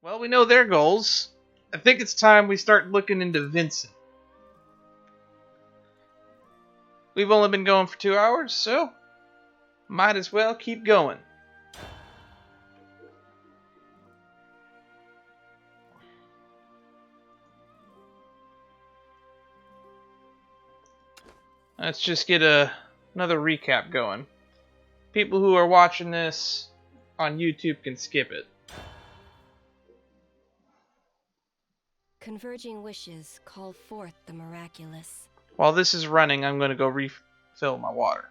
Well, we know their goals. I think it's time we start looking into Vincent. We've only been going for 2 hours, so might as well keep going. Let's just get another recap going. People who are watching this on YouTube can skip it. Converging wishes call forth the miraculous. While this is running, I'm going to go refill my water.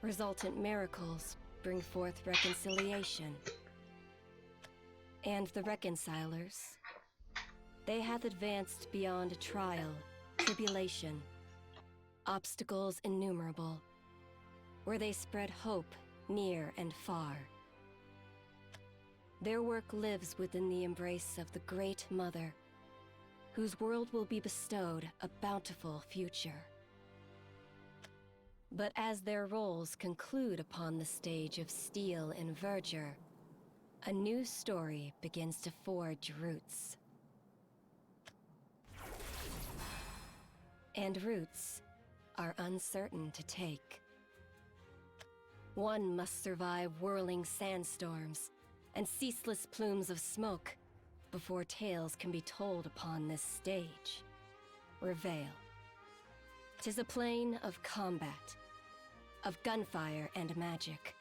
Resultant miracles bring forth reconciliation. And the reconcilers, they have advanced beyond trial, tribulation, obstacles innumerable, where they spread hope near and far. Their work lives within the embrace of the Great Mother, whose world will be bestowed a bountiful future. But as their roles conclude upon the stage of steel and verdure, a new story begins to forge roots. And roots are uncertain to take. One must survive whirling sandstorms and ceaseless plumes of smoke before tales can be told upon this stage. Reveal. 'Tis a plane of combat, of gunfire and magic,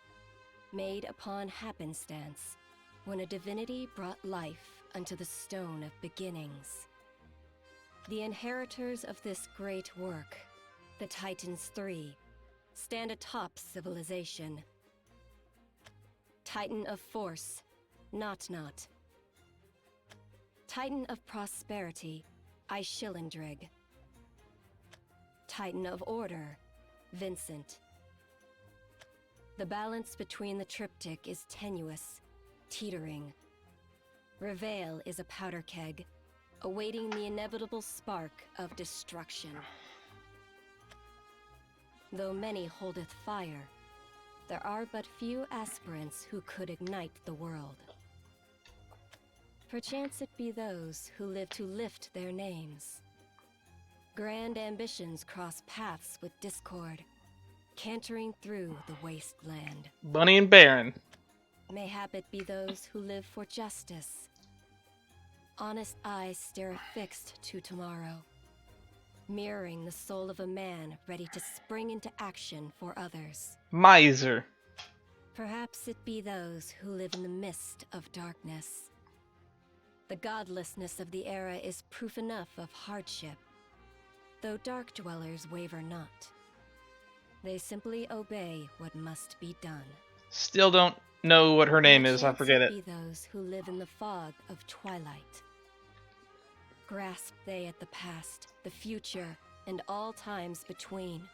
made upon happenstance, when a divinity brought life unto the stone of beginnings. The inheritors of this great work, the Titans 3, stand atop civilization. Titan of force, Not. Titan of prosperity, Ishilindrig. Titan of order, Vincent. The balance between the triptych is tenuous, teetering. Reveal is a powder keg, awaiting the inevitable spark of destruction. Though many holdeth fire, there are but few aspirants who could ignite the world. Perchance it be those who live to lift their names. Grand ambitions cross paths with discord, cantering through the wasteland. Bunny and Baron. Mayhap it be those who live for justice. Honest eyes stare affixed to tomorrow, mirroring the soul of a man ready to spring into action for others. Maiser. Perhaps it be those who live in the mist of darkness. The godlessness of the era is proof enough of hardship, though dark dwellers waver not. They simply obey what must be done. Still don't know what her name is, I forget it. Be those who live in the fog of twilight. Grasp they at the past, the future, and all times between.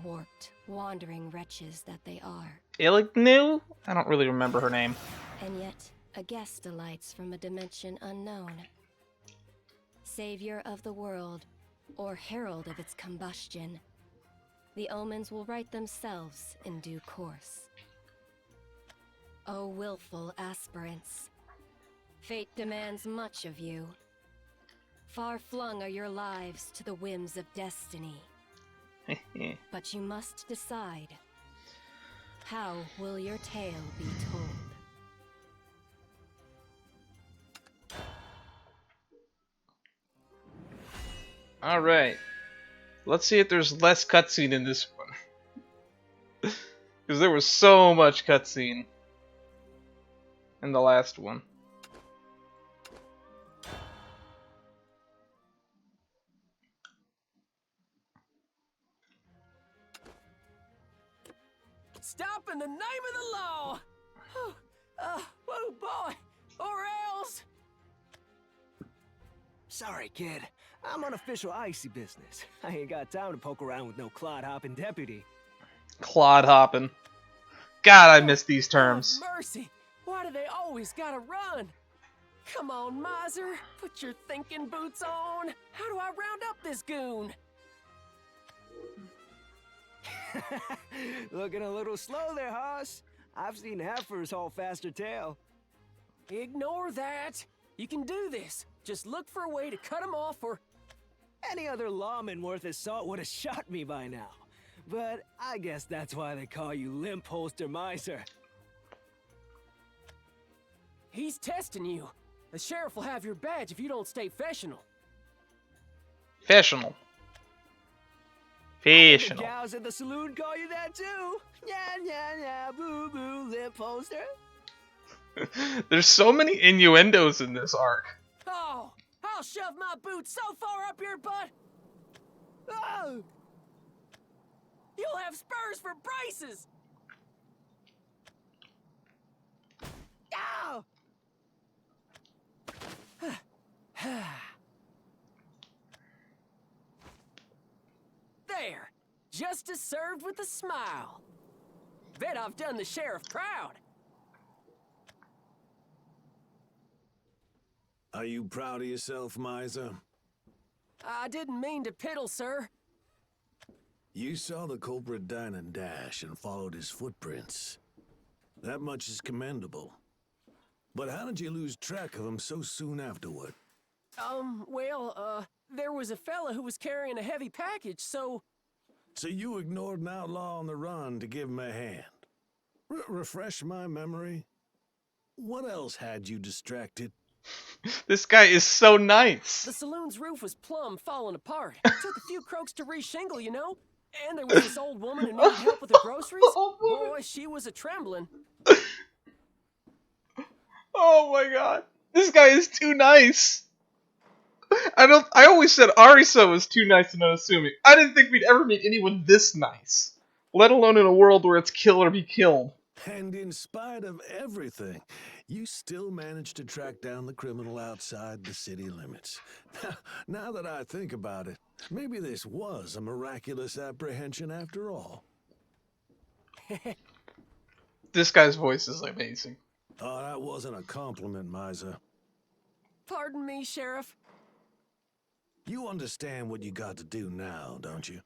Warped, wandering wretches that they are. Ilignu? I don't really remember her name. And yet, a guest alights from a dimension unknown. Savior of the world, or herald of its combustion. The omens will right themselves in due course. O willful aspirants, fate demands much of you. Far flung are your lives to the whims of destiny. But you must decide, how will your tale be told? Alright. Let's see if there's less cutscene in this one. Because there was so much cutscene in the last one. Stop in the name of the law! Whoa, boy! Or else! Sorry, kid. I'm on official icy business. I ain't got time to poke around with no clod-hopping deputy. Clod hopping. God, I miss these terms. Oh, mercy! Why do they always gotta run? Come on, Maiser. Put your thinking boots on. How do I round up this goon? Looking a little slow there, Hoss. I've seen heifers haul faster tail. Ignore that. You can do this. Just look for a way to cut him off or... Any other lawman worth his salt would have shot me by now. But I guess that's why they call you Limp Holster Maiser. He's testing you. The sheriff will have your badge if you don't stay professional. Professional. The Professional. gals at the saloon call you that too. Yeah, boo boo, Limp Holster. There's so many innuendos in this arc. Oh, I'll shove my boots so far up your butt. Oh! You'll have spurs for braces. Ow! There, justice served with a smile. Bet I've done the sheriff proud. Are you proud of yourself, Maiser? I didn't mean to piddle, sir. You saw the culprit dine and dash and followed his footprints. That much is commendable. But how did you lose track of him so soon afterward? There was a fella who was carrying a heavy package, so... So you ignored an outlaw on the run to give him a hand. Refresh my memory. What else had you distracted? This guy is so nice. The saloon's roof was plumb falling apart. It took a few croaks to re-shingle, you know? And there was this old woman who needed help with her groceries. Boy, she was a-trembling. Oh my god. This guy is too nice. I always said Arisa was too nice and unassuming. I didn't think we'd ever meet anyone this nice. Let alone in a world where it's kill or be killed. And in spite of everything, you still managed to track down the criminal outside the city limits. Now that I think about it, maybe this was a miraculous apprehension after all. This guy's voice is amazing. Oh, that wasn't a compliment, Maiser. Pardon me, Sheriff. You understand what you got to do now, don't you?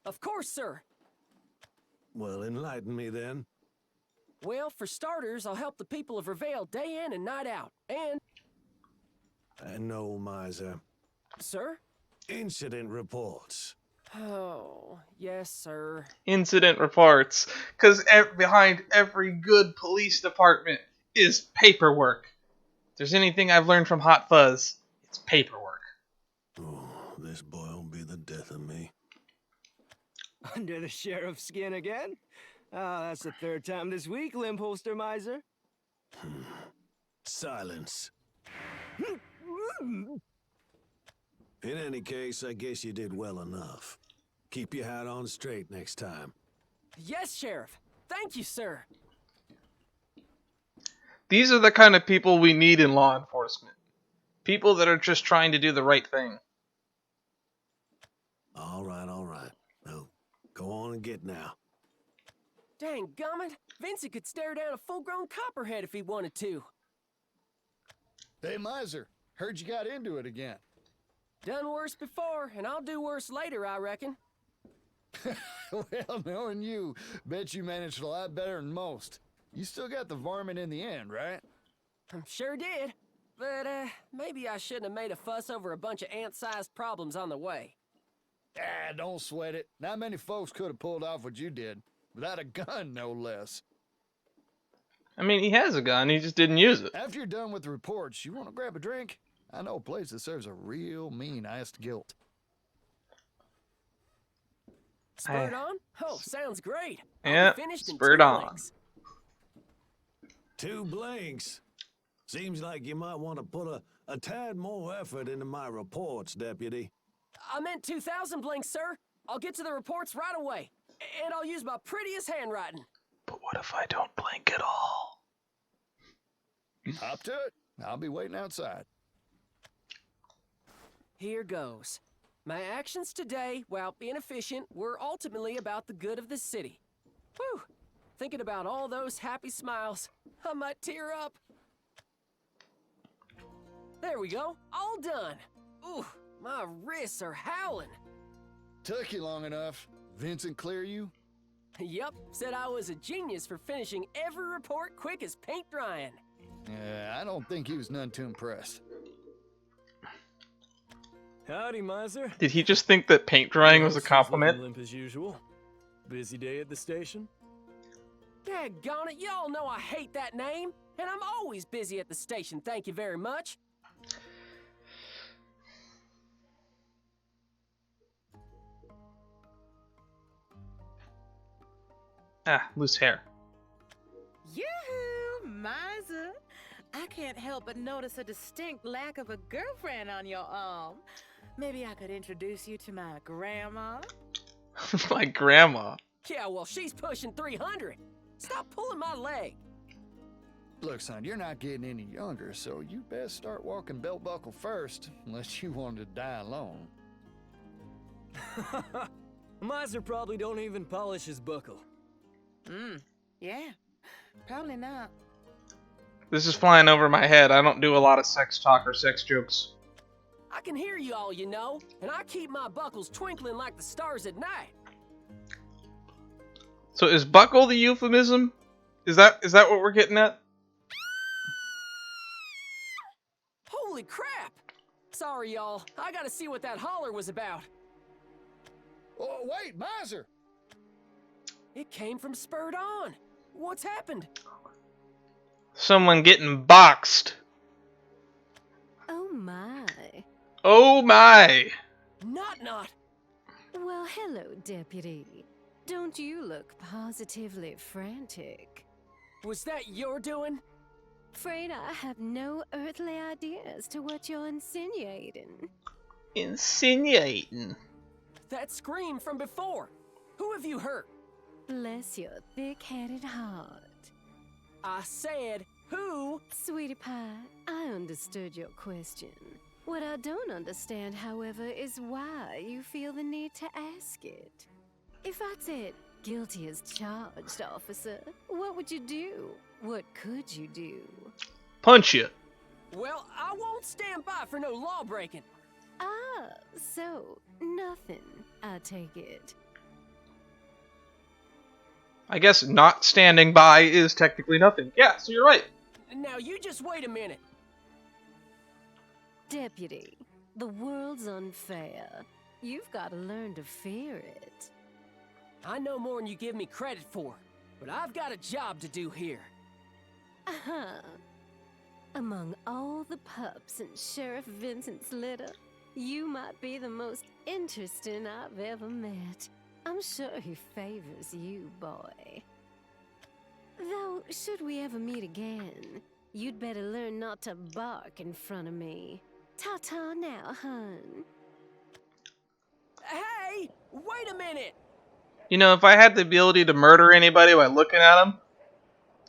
Of course, sir. Well, enlighten me then. Well, for starters, I'll help the people of Reveal day in and night out. And... No, Maiser. Sir? Incident reports. Oh, yes, sir. Incident reports. Because behind every good police department is paperwork. If there's anything I've learned from Hot Fuzz, it's paperwork. Oh, this boy will be the death of me. Under the sheriff's skin again? Oh, that's the third time this week, Limp Holster Maiser. Silence. In any case, I guess you did well enough. Keep your hat on straight next time. Yes, Sheriff. Thank you, sir. These are the kind of people we need in law enforcement. People that are just trying to do the right thing. All right. Well, go on and get now. Dang gummit, Vincent could stare down a full-grown copperhead if he wanted to. Hey, Maiser, heard you got into it again. Done worse before, and I'll do worse later, I reckon. Well, knowing you, bet you managed a lot better than most. You still got the varmint in the end, right? Sure did. But, maybe I shouldn't have made a fuss over a bunch of ant-sized problems on the way. Ah, don't sweat it. Not many folks could have pulled off what you did. Without a gun, no less. I mean, he has a gun, he just didn't use it. After you're done with the reports, you want to grab a drink? I know a place that serves a real mean iced guilt. Spurred on? Oh, sounds great. Yeah, I'll be finished in spurred 2 on. blinks. 2 blinks. Seems like you might want to put a tad more effort into my reports, Deputy. I meant 2,000 blinks, sir. I'll get to the reports right away. And I'll use my prettiest handwriting. But what if I don't blink at all? Hop to it. I'll be waiting outside. Here goes. My actions today, while inefficient, were ultimately about the good of the city. Whew! Thinking about all those happy smiles, I might tear up. There we go. All done. Ooh, my wrists are howling. Took you long enough. Vincent clear you? Yup, said I was a genius for finishing every report quick as paint drying. Yeah, I don't think he was none too impressed. Howdy, Maiser. Did he just think that paint drying was a compliment? Limp as usual. Busy day at the station? Daggone it, y'all know I hate that name, and I'm always busy at the station, thank you very much. Ah, loose hair. Yoo-hoo, Maiser. I can't help but notice a distinct lack of a girlfriend on your arm. Maybe I could introduce you to my grandma? My grandma. Yeah, well, she's pushing 300. Stop pulling my leg. Look, son, you're not getting any younger, so you best start walking belt buckle first, unless you want to die alone. Maiser probably don't even polish his buckle. Yeah, probably not. This is flying over my head. I don't do a lot of sex talk or sex jokes. I can hear you all, you know, and I keep my buckles twinkling like the stars at night. So is buckle the euphemism? Is that what we're getting at? Holy crap! Sorry, y'all. I gotta see what that holler was about. Oh, wait, Maiser! It came from Spurred On. What's happened? Someone getting boxed. Oh my. Oh my. Not. Well, hello, Deputy. Don't you look positively frantic? Was that your doing? Afraid I have no earthly idea as to what you're insinuating. Insinuating. That scream from before. Who have you hurt? Bless your thick-headed heart. I said, who? Sweetie Pie, I understood your question. What I don't understand, however, is why you feel the need to ask it. If I'd said, guilty as charged, officer, what would you do? What could you do? Punch you. Well, I won't stand by for no law breaking. Ah, so, nothing, I take it. I guess not standing by is technically nothing. Yeah, so you're right. Now you just wait a minute. Deputy, the world's unfair. You've got to learn to fear it. I know more than you give me credit for, but I've got a job to do here. Uh-huh. Among all the pups in Sheriff Vincent's litter, you might be the most interesting I've ever met. I'm sure he favors you, boy. Though, should we ever meet again, you'd better learn not to bark in front of me. Ta-ta now, hun. Hey, wait a minute! You know, if I had the ability to murder anybody by looking at them,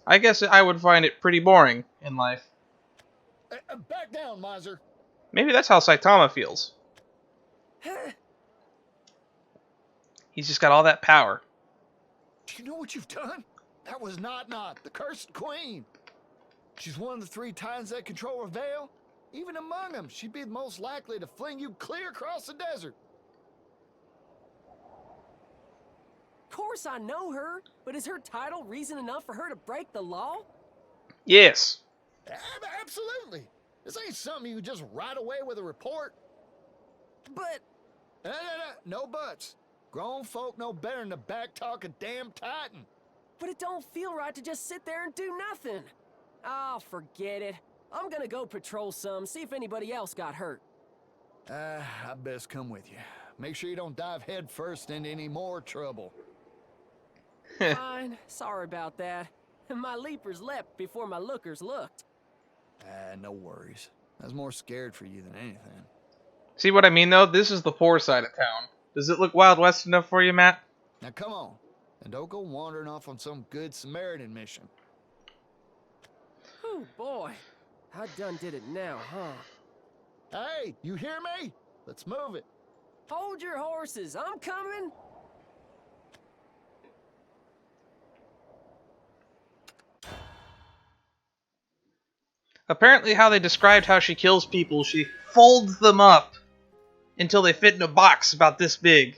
I guess I would find it pretty boring in life. Back down, Maiser. Maybe that's how Saitama feels. He's just got all that power. Do you know what you've done? That was not the cursed queen. She's one of the 3 titans that control her veil. Even among them, she'd be the most likely to fling you clear across the desert. Of course I know her, but is her title reason enough for her to break the law? Yes. Absolutely. This ain't something you can just write away with a report. But... No buts. Grown folk know better than to backtalk a damn titan. But it don't feel right to just sit there and do nothing. Oh, forget it. I'm gonna go patrol some, see if anybody else got hurt. I best come with you. Make sure you don't dive head first into any more trouble. Fine. Sorry about that. My leapers leapt before my lookers looked. No worries. I was more scared for you than anything. See what I mean, though? This is the poor side of town. Does it look Wild West enough for you, Matt? Now come on, and don't go wandering off on some good Samaritan mission. Oh boy. I done did it now, huh? Hey, you hear me? Let's move it. Hold your horses, I'm coming! Apparently how they described how she kills people, she folds them up until they fit in a box about this big.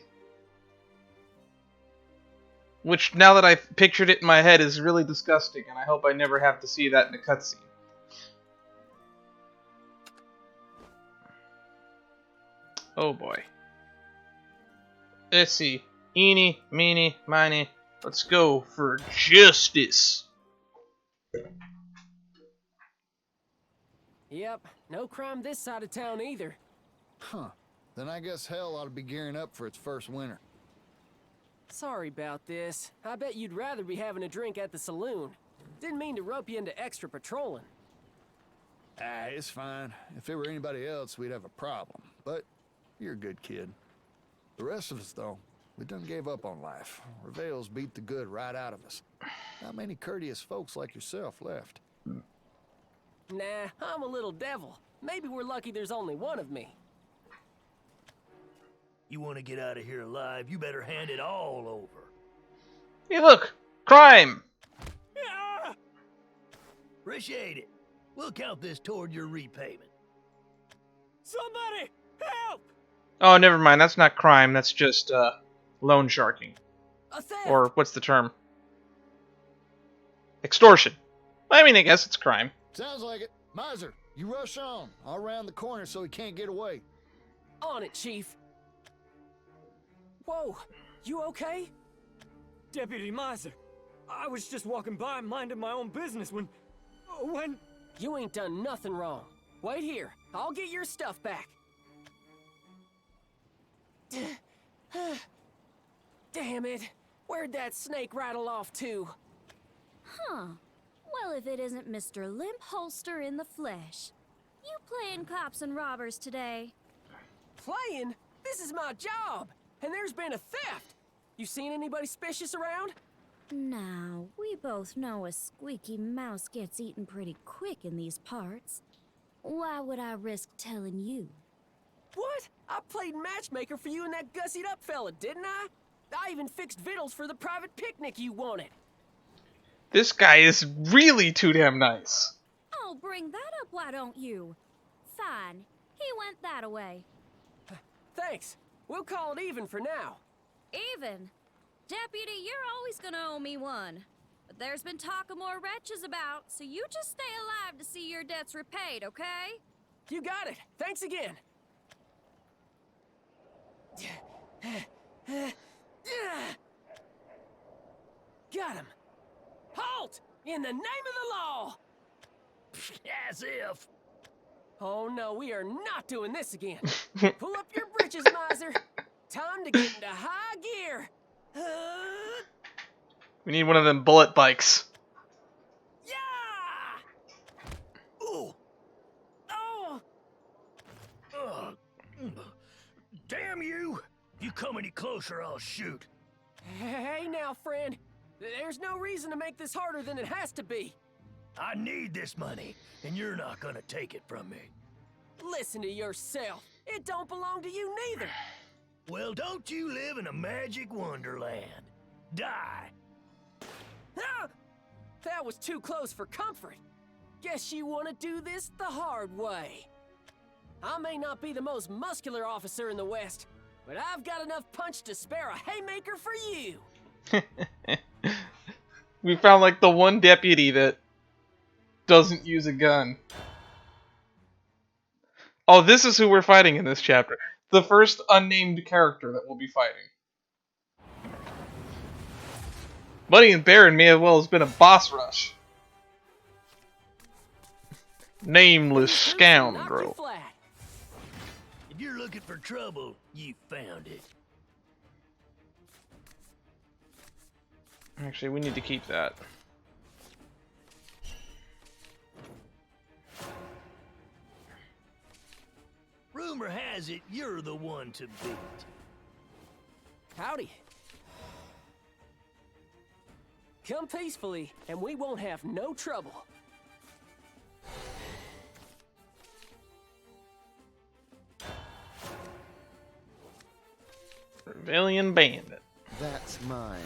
Which, now that I've pictured it in my head, is really disgusting, and I hope I never have to see that in a cutscene. Oh boy. Let's see. Eeny, meeny, miny. Let's go for justice. Yep, no crime this side of town either. Huh. Then I guess hell ought to be gearing up for its first winter. Sorry about this. I bet you'd rather be having a drink at the saloon. Didn't mean to rope you into extra patrolling. Ah, it's fine. If it were anybody else, we'd have a problem. But you're a good kid. The rest of us, though, we done gave up on life. Reveals beat the good right out of us. Not many courteous folks like yourself left. Nah, I'm a little devil. Maybe we're lucky there's only one of me. You want to get out of here alive, you better hand it all over. Hey, look! Crime! Appreciate it. We'll count this toward your repayment. Somebody, help! Oh, never mind. That's not crime. That's just, loan sharking. A theft! Or, what's the term? Extortion. I mean, I guess it's crime. Sounds like it. Maiser, you rush on. I'll round the corner so he can't get away. On it, Chief. Whoa, you okay? Deputy Maiser, I was just walking by minding my own business when... You ain't done nothing wrong. Wait here, I'll get your stuff back. Damn it, where'd that snake rattle off to? Huh. Well, if it isn't Mr. Limp Holster in the flesh. You playing cops and robbers today? Playing? This is my job, and there's been a theft. You seen anybody suspicious around? Now, we both know a squeaky mouse gets eaten pretty quick in these parts. Why would I risk telling you? What? I played matchmaker for you and that gussied up fella, didn't I? I even fixed victuals for the private picnic you wanted. This guy is really too damn nice. Oh, bring that up, why don't you? Fine. He went that away. Thanks. We'll call it even for now. Even? Deputy, you're always gonna owe me one. But there's been talk of more wretches about, so you just stay alive to see your debts repaid, okay? You got it. Thanks again. Got him. Halt! In the name of the law! As if. Oh no, we are not doing this again. Pull up your britches, Maiser. Time to get into high gear. We need one of them bullet bikes. Yeah! Ooh. Oh! Damn you! You come any closer, I'll shoot. Hey now, friend. There's no reason to make this harder than it has to be. I need this money, and you're not gonna take it from me. Listen to yourself. It don't belong to you neither. Well, don't you live in a magic wonderland? Die. Ah! That was too close for comfort. Guess you want to do this the hard way. I may not be the most muscular officer in the West, but I've got enough punch to spare a haymaker for you. We found like the one deputy that doesn't use a gun. Oh, this is who we're fighting in this chapter. The first unnamed character that we'll be fighting. Buddy and Baron may as well have been a boss rush. Nameless scoundrel. If you're looking for trouble, you found it. Actually, we need to keep that. Rumor has it you're the one to beat. Howdy. Come peacefully, and we won't have no trouble. Rebellion Bandit. That's mine.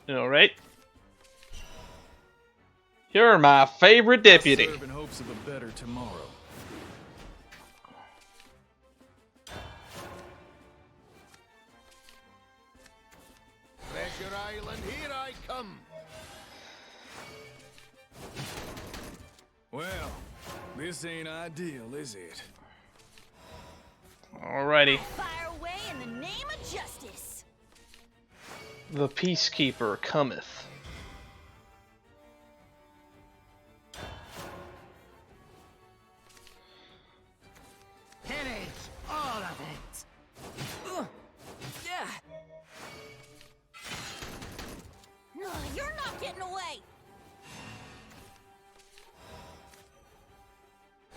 Alright. You're my favorite deputy. Serve in hopes of a better tomorrow. your island, here I come. Well, this ain't ideal, is it? Alrighty. Fire away in the name of justice. The Peacekeeper cometh. Finish all of it. Yeah. No, you're not getting away.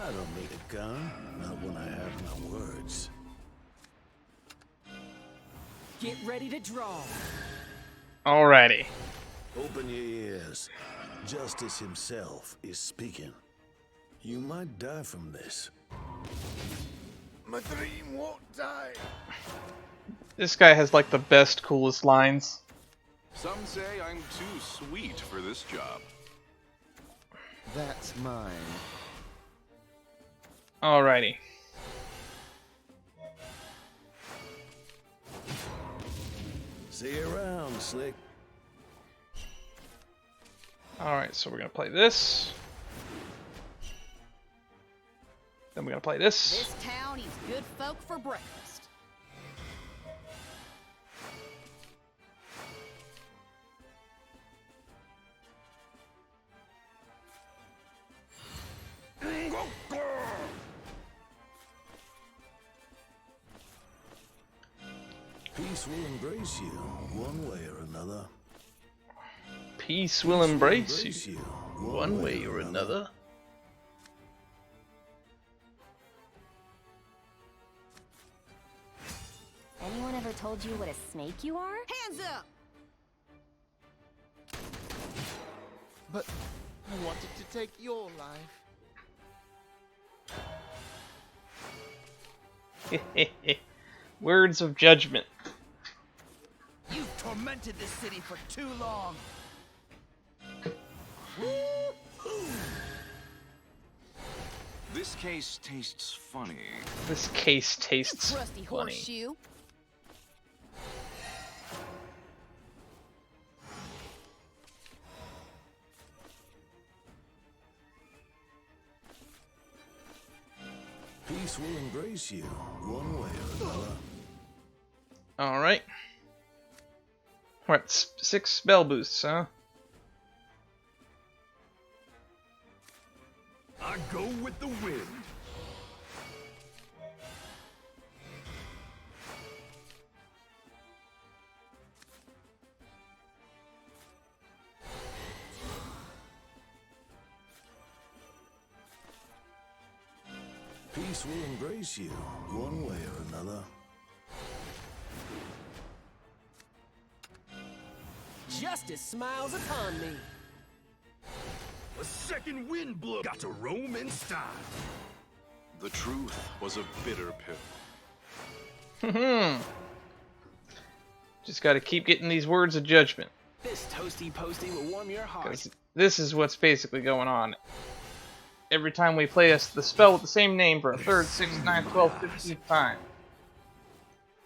I don't need a gun, not when I have my words. Get ready to draw. Alrighty. Open your ears. Justice himself is speaking. You might die from this. My dream won't die. This guy has like the best, coolest lines. Some say I'm too sweet for this job. That's mine. Alrighty. See you around, Slick. Alright, so we're gonna play this. Then we're gonna play this. This town eats good folk for breakfast. Peace will embrace you, one way or another. Peace will embrace you, one way or another. Anyone ever told you what a snake you are? Hands up! But I wanted to take your life. Words of judgment. You've tormented this city for too long. This case tastes funny. This case tastes Rusty funny. horseshoe. Peace will embrace you, one way or another. Alright. We're at 6 spell boosts, huh? I go with the wind. Peace will embrace you, one way or another. Justice smiles upon me. A second wind blow. Got to roam in style. The truth was a bitter pill. Just gotta keep getting these words of judgment. This toasty posty will warm your heart. Because this is what's basically going on. Every time we play the spell with the same name for a 3rd, 6th, 9th, 12th, 15th time.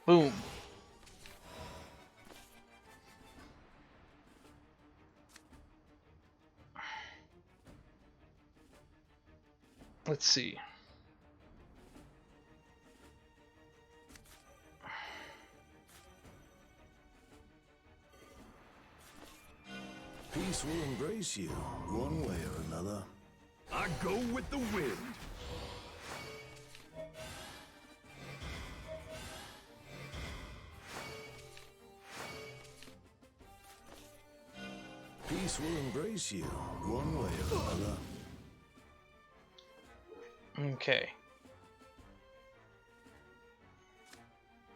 Boom. Let's see. Peace will embrace you, one way or another. I go with the wind. Peace will embrace you, one way or another. Okay.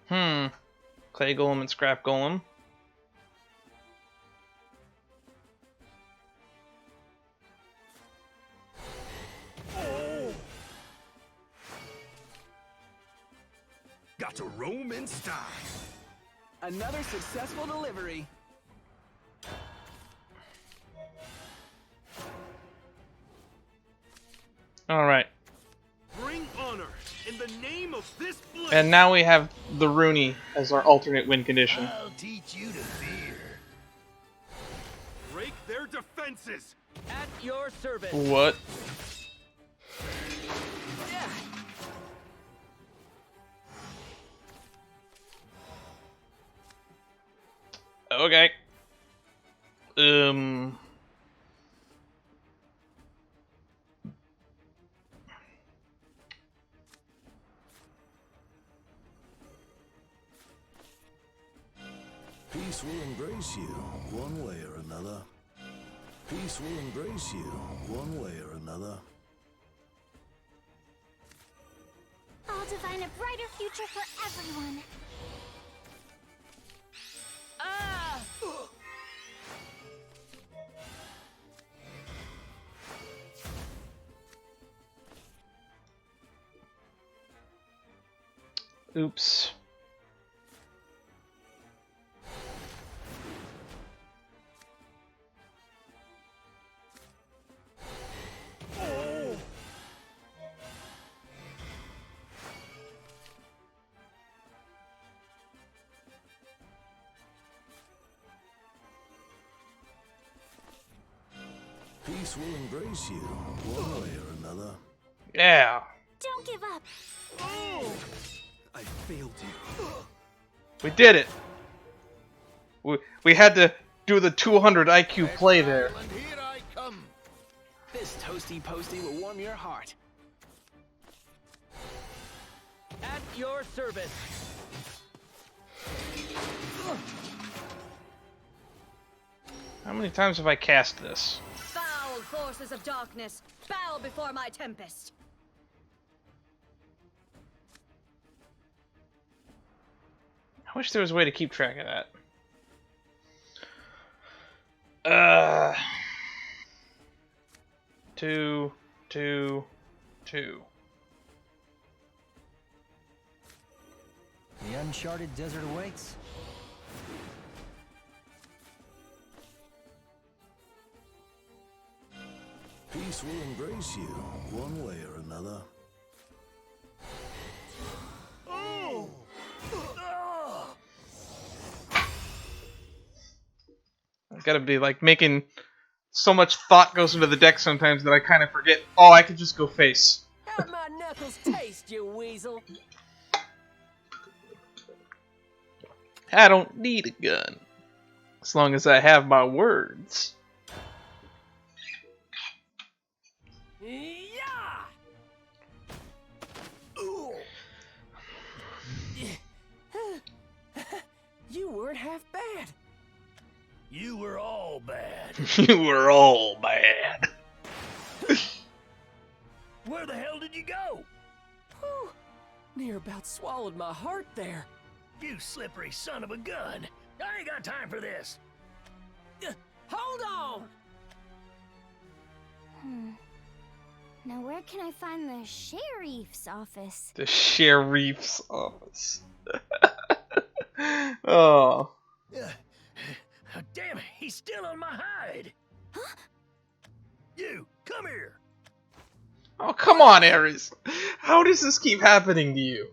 Clay Golem and Scrap Golem. Got to roam in style. Another successful delivery. Alright. Bring honor in the name of this blade. And now we have the Rooney as our alternate win condition. I'll teach you to fear. defenses. At your service. What? Yeah. Okay. Peace will embrace you, one way or another. Peace will embrace you, one way or another. I'll define a brighter future for everyone. Ah! Oops. Peace will embrace you, one way or another. Yeah. Don't give up. I failed you. We did it. We had to do the 200 IQ play there. And here I come. This toasty posty will warm your heart. At your service. How many times have I cast this? Foul forces of darkness, bow before my tempest. I wish there was a way to keep track of that. Two. The uncharted desert awaits. Peace will embrace you, one way or another. I gotta be like making so much thought goes into the deck sometimes that I kind of forget. Oh, I could just go face. How'd my knuckles taste, you weasel? I don't need a gun. As long as I have my words. Yeah! You weren't half bad. You were all bad. You were all bad. Where the hell did you go? Whew. Near about swallowed my heart there. You slippery son of a gun. I ain't got time for this. Hold on! Now where can I find the sheriff's office? The sheriff's office. Oh. Damn it, he's still on my hide. Huh? You, come here. Oh, come on, Ares. How does this keep happening to you?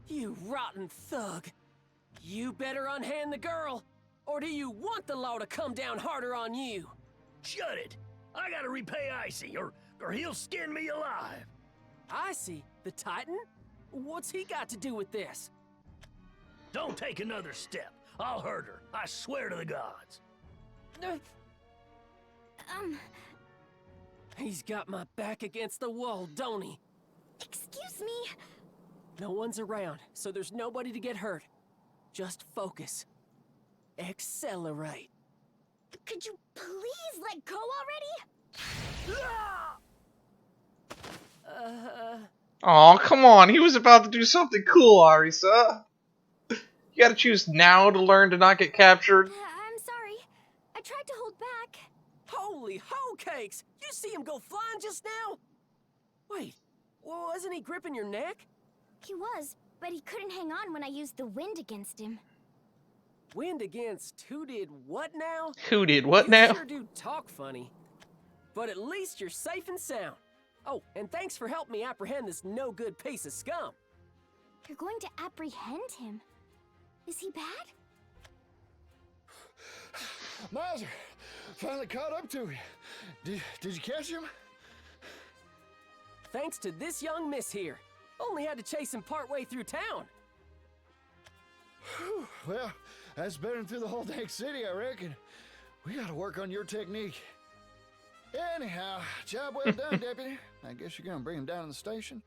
You rotten thug. You better unhand the girl, or do you want the law to come down harder on you? Shut it. I gotta repay Icy, or he'll skin me alive. Icy, the Titan? What's he got to do with this? Don't take another step. I'll hurt her. I swear to the gods. He's got my back against the wall, don't he? Excuse me? No one's around, so there's nobody to get hurt. Just focus. Accelerate. Could you please let go already? Oh, come on. He was about to do something cool, Arisa. You gotta choose now to learn to not get captured. I'm sorry. I tried to hold back. Holy hoe cakes! You see him go flying just now? Wait, wasn't he gripping your neck? He was, but he couldn't hang on when I used the wind against him. Wind against who did what now? Who did what You now? sure do talk funny. But at least you're safe and sound. Oh, and thanks for helping me apprehend this no-good piece of scum. You're going to apprehend him. Is he bad? Maiser, Finally caught up to you. Did you catch him? Thanks to this young miss here. Only had to chase him partway through town. Whew, well, that's better than through the whole dang city, I reckon. We gotta work on your technique. Anyhow, job well done, Deputy. I guess you're gonna bring him down to the station?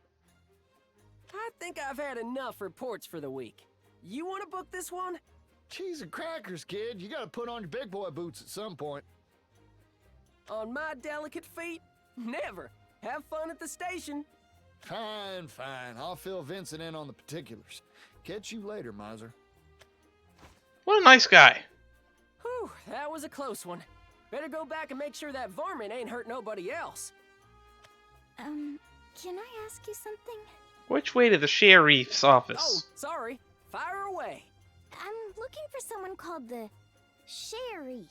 I think I've had enough reports for the week. You want to book this one? Cheese and crackers, kid. You gotta put on your big boy boots at some point. On my delicate feet? Never. Have fun at the station. Fine, fine. I'll fill Vincent in on the particulars. Catch you later, Maiser. What a nice guy. Whew, that was a close one. Better go back and make sure that varmint ain't hurt nobody else. Can I ask you something? Which way to the sheriff's office? Oh, sorry. Fire away. I'm looking for someone called the Sheriff.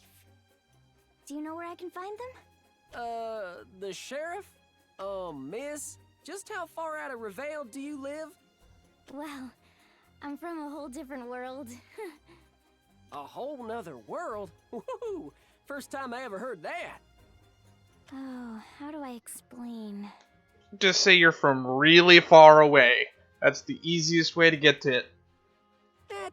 Do you know where I can find them? The sheriff? Miss, just how far out of Reveal do you live? Well, I'm from a whole different world. A whole nother world? Woohoo! First time I ever heard that. Oh, how do I explain? Just say you're from really far away. That's the easiest way to get to it.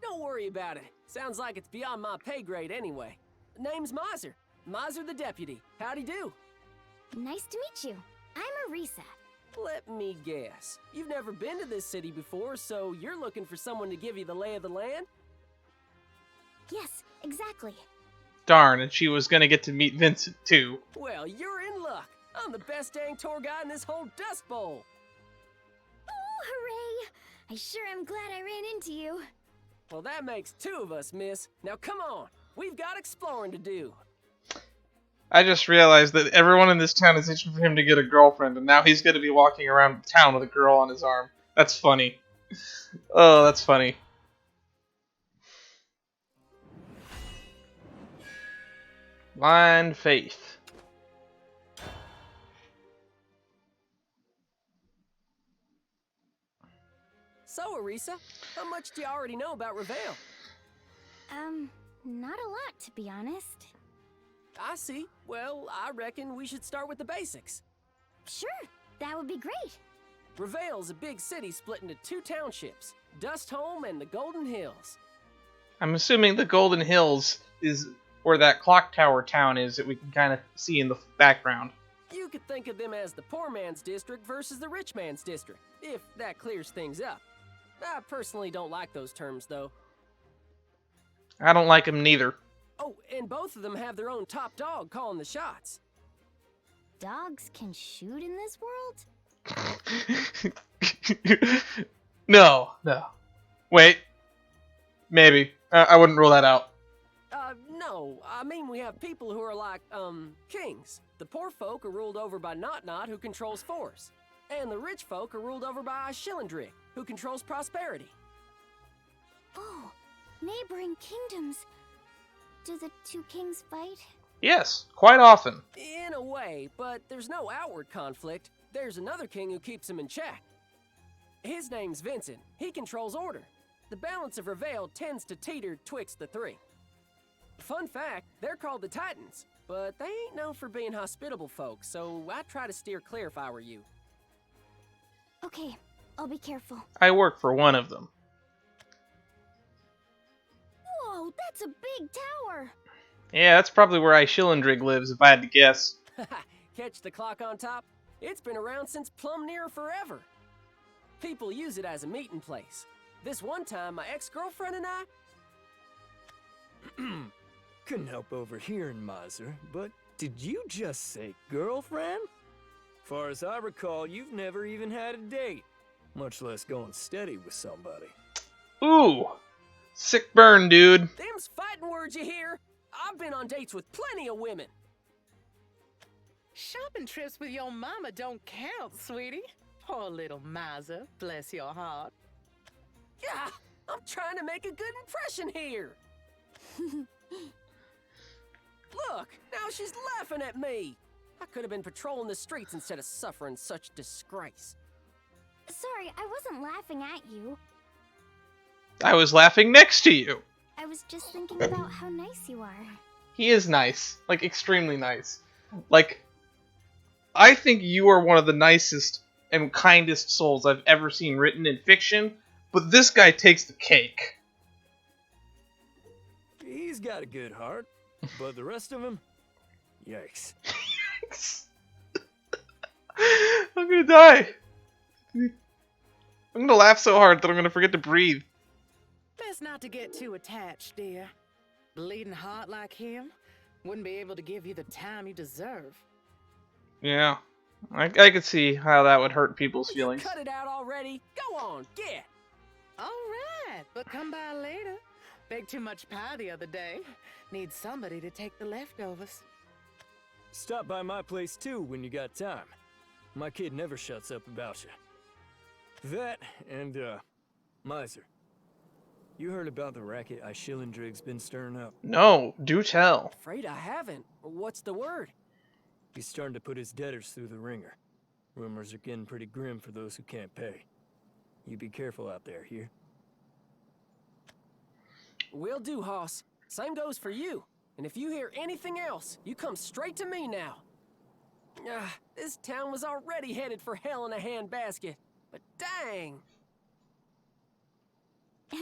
Don't worry about it. Sounds like it's beyond my pay grade anyway. Name's Maiser. Maiser the deputy. Howdy do. Nice to meet you. I'm Arisa. Let me guess. You've never been to this city before, so you're looking for someone to give you the lay of the land? Yes, exactly. Darn, and she was gonna get to meet Vincent too. Well, you're in luck. I'm the best dang tour guide in this whole Dust Bowl. Oh, hooray! I sure am glad I ran into you. Well, that makes two of us, miss. Now come on. We've got exploring to do. I just realized that everyone in this town is itching for him to get a girlfriend, and now he's gonna be walking around town with a girl on his arm. That's funny. Oh, that's funny. Blind faith. So, Arisa, how much do you already know about Reveal? Not a lot, to be honest. I see. Well, I reckon we should start with the basics. Sure, that would be great. Reveal's a big city split into two townships, Dustholm and the Golden Hills. I'm assuming the Golden Hills is where that clock tower town is that we can kind of see in the background. You could think of them as the poor man's district versus the rich man's district, if that clears things up. I personally don't like those terms, though. I don't like them neither. Oh, and both of them have their own top dog calling the shots. Dogs can shoot in this world? No. Wait. Maybe. I wouldn't rule that out. No. I mean, we have people who are like, kings. The poor folk are ruled over by Not, who controls force. And the rich folk are ruled over by Shilendrig, who controls prosperity. Oh, neighboring kingdoms. Do the two kings fight? Yes, quite often. In a way, but there's no outward conflict. There's another king who keeps them in check. His name's Vincent. He controls order. The balance of Reveal tends to teeter twixt the three. Fun fact, they're called the Titans, but they ain't known for being hospitable folks, so I'd try to steer clear if I were you. Okay, I'll be careful. I work for one of them. Whoa, that's a big tower! Yeah, that's probably where Shilendrig lives, if I had to guess. Catch the clock on top? It's been around since plumb near forever. People use it as a meeting place. This one time, my ex-girlfriend and I... Couldn't help overhearing, Maiser, but did you just say girlfriend? Far as I recall, you've never even had a date, much less going steady with somebody. Ooh! Sick burn, dude. Them's fighting words you hear. I've been on dates with plenty of women. Shopping trips with your mama don't count, sweetie. Poor little Maiser, bless your heart. Yeah, I'm trying to make a good impression here. Look, now she's laughing at me. I could have been patrolling the streets instead of suffering such disgrace. Sorry, I wasn't laughing at you. I was laughing next to you. I was just thinking about how nice you are. He is nice. Like, extremely nice. Like, I think you are one of the nicest and kindest souls I've ever seen written in fiction, but this guy takes the cake. He's got a good heart, but the rest of him, yikes. I'm gonna die. I'm gonna laugh so hard that I'm gonna forget to breathe. Best not to get too attached, dear. Bleeding heart like him wouldn't be able to give you the time you deserve. Yeah, I could see how that would hurt people's You feelings. cut it out already. Go on, get. All right, but come by later. Baked too much pie the other day. Need somebody to take the leftovers. Stop by my place too when you got time. My kid never shuts up about you. That and, Maiser. You heard about the racket Ishillendrig's been stirring up? No, do tell. Afraid I haven't. What's the word? He's starting to put his debtors through the ringer. Rumors are getting pretty grim for those who can't pay. You be careful out there, here? Will do, Hoss. Same goes for you. And if you hear anything else, you come straight to me now. This town was already headed for hell in a handbasket. But dang!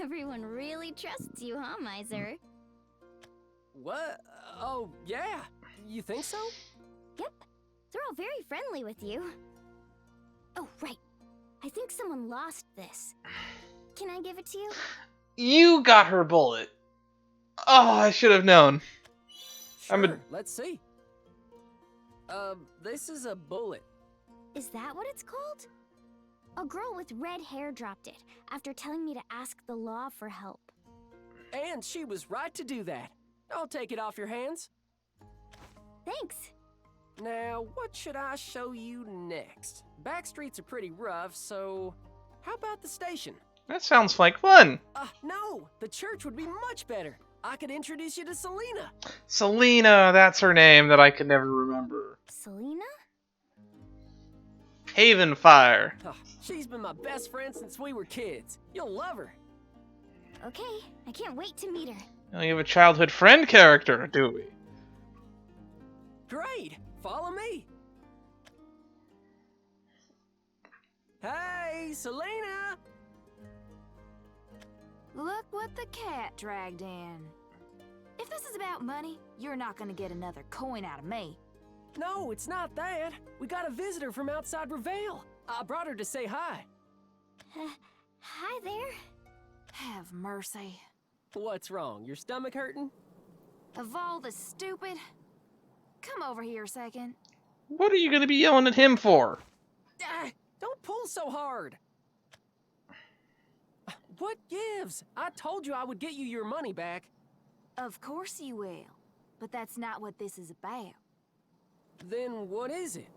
Everyone really trusts you, huh, Maiser? What? Oh, yeah. You think so? Yep. They're all very friendly with you. Oh, right. I think someone lost this. Can I give it to you? You got her bullet. Oh, I should have known. Sure, let's see. This is a bullet. Is that what it's called? A girl with red hair dropped it after telling me to ask the law for help. And she was right to do that. I'll take it off your hands. Thanks. Now, what should I show you next? Back streets are pretty rough, so how about the station? That sounds like fun. No, the church would be much better. I could introduce you to Selena. Selena, that's her name that I could never remember. Selena? Havenfire. She's been my best friend since we were kids. You'll love her. Okay, I can't wait to meet her. Oh, you have a childhood friend character, do we? Great! Follow me. Hey, Selena! Look what the cat dragged in. If this is about money, you're not gonna get another coin out of me. No, it's not that. We got a visitor from outside Reveal. I brought her to say hi. Hi there. Have mercy. What's wrong? Your stomach hurting? Of all the stupid... Come over here a second. What are you going to be yelling at him for? Don't pull so hard. What gives? I told you I would get you your money back. Of course you will. But that's not what this is about. Then what is it?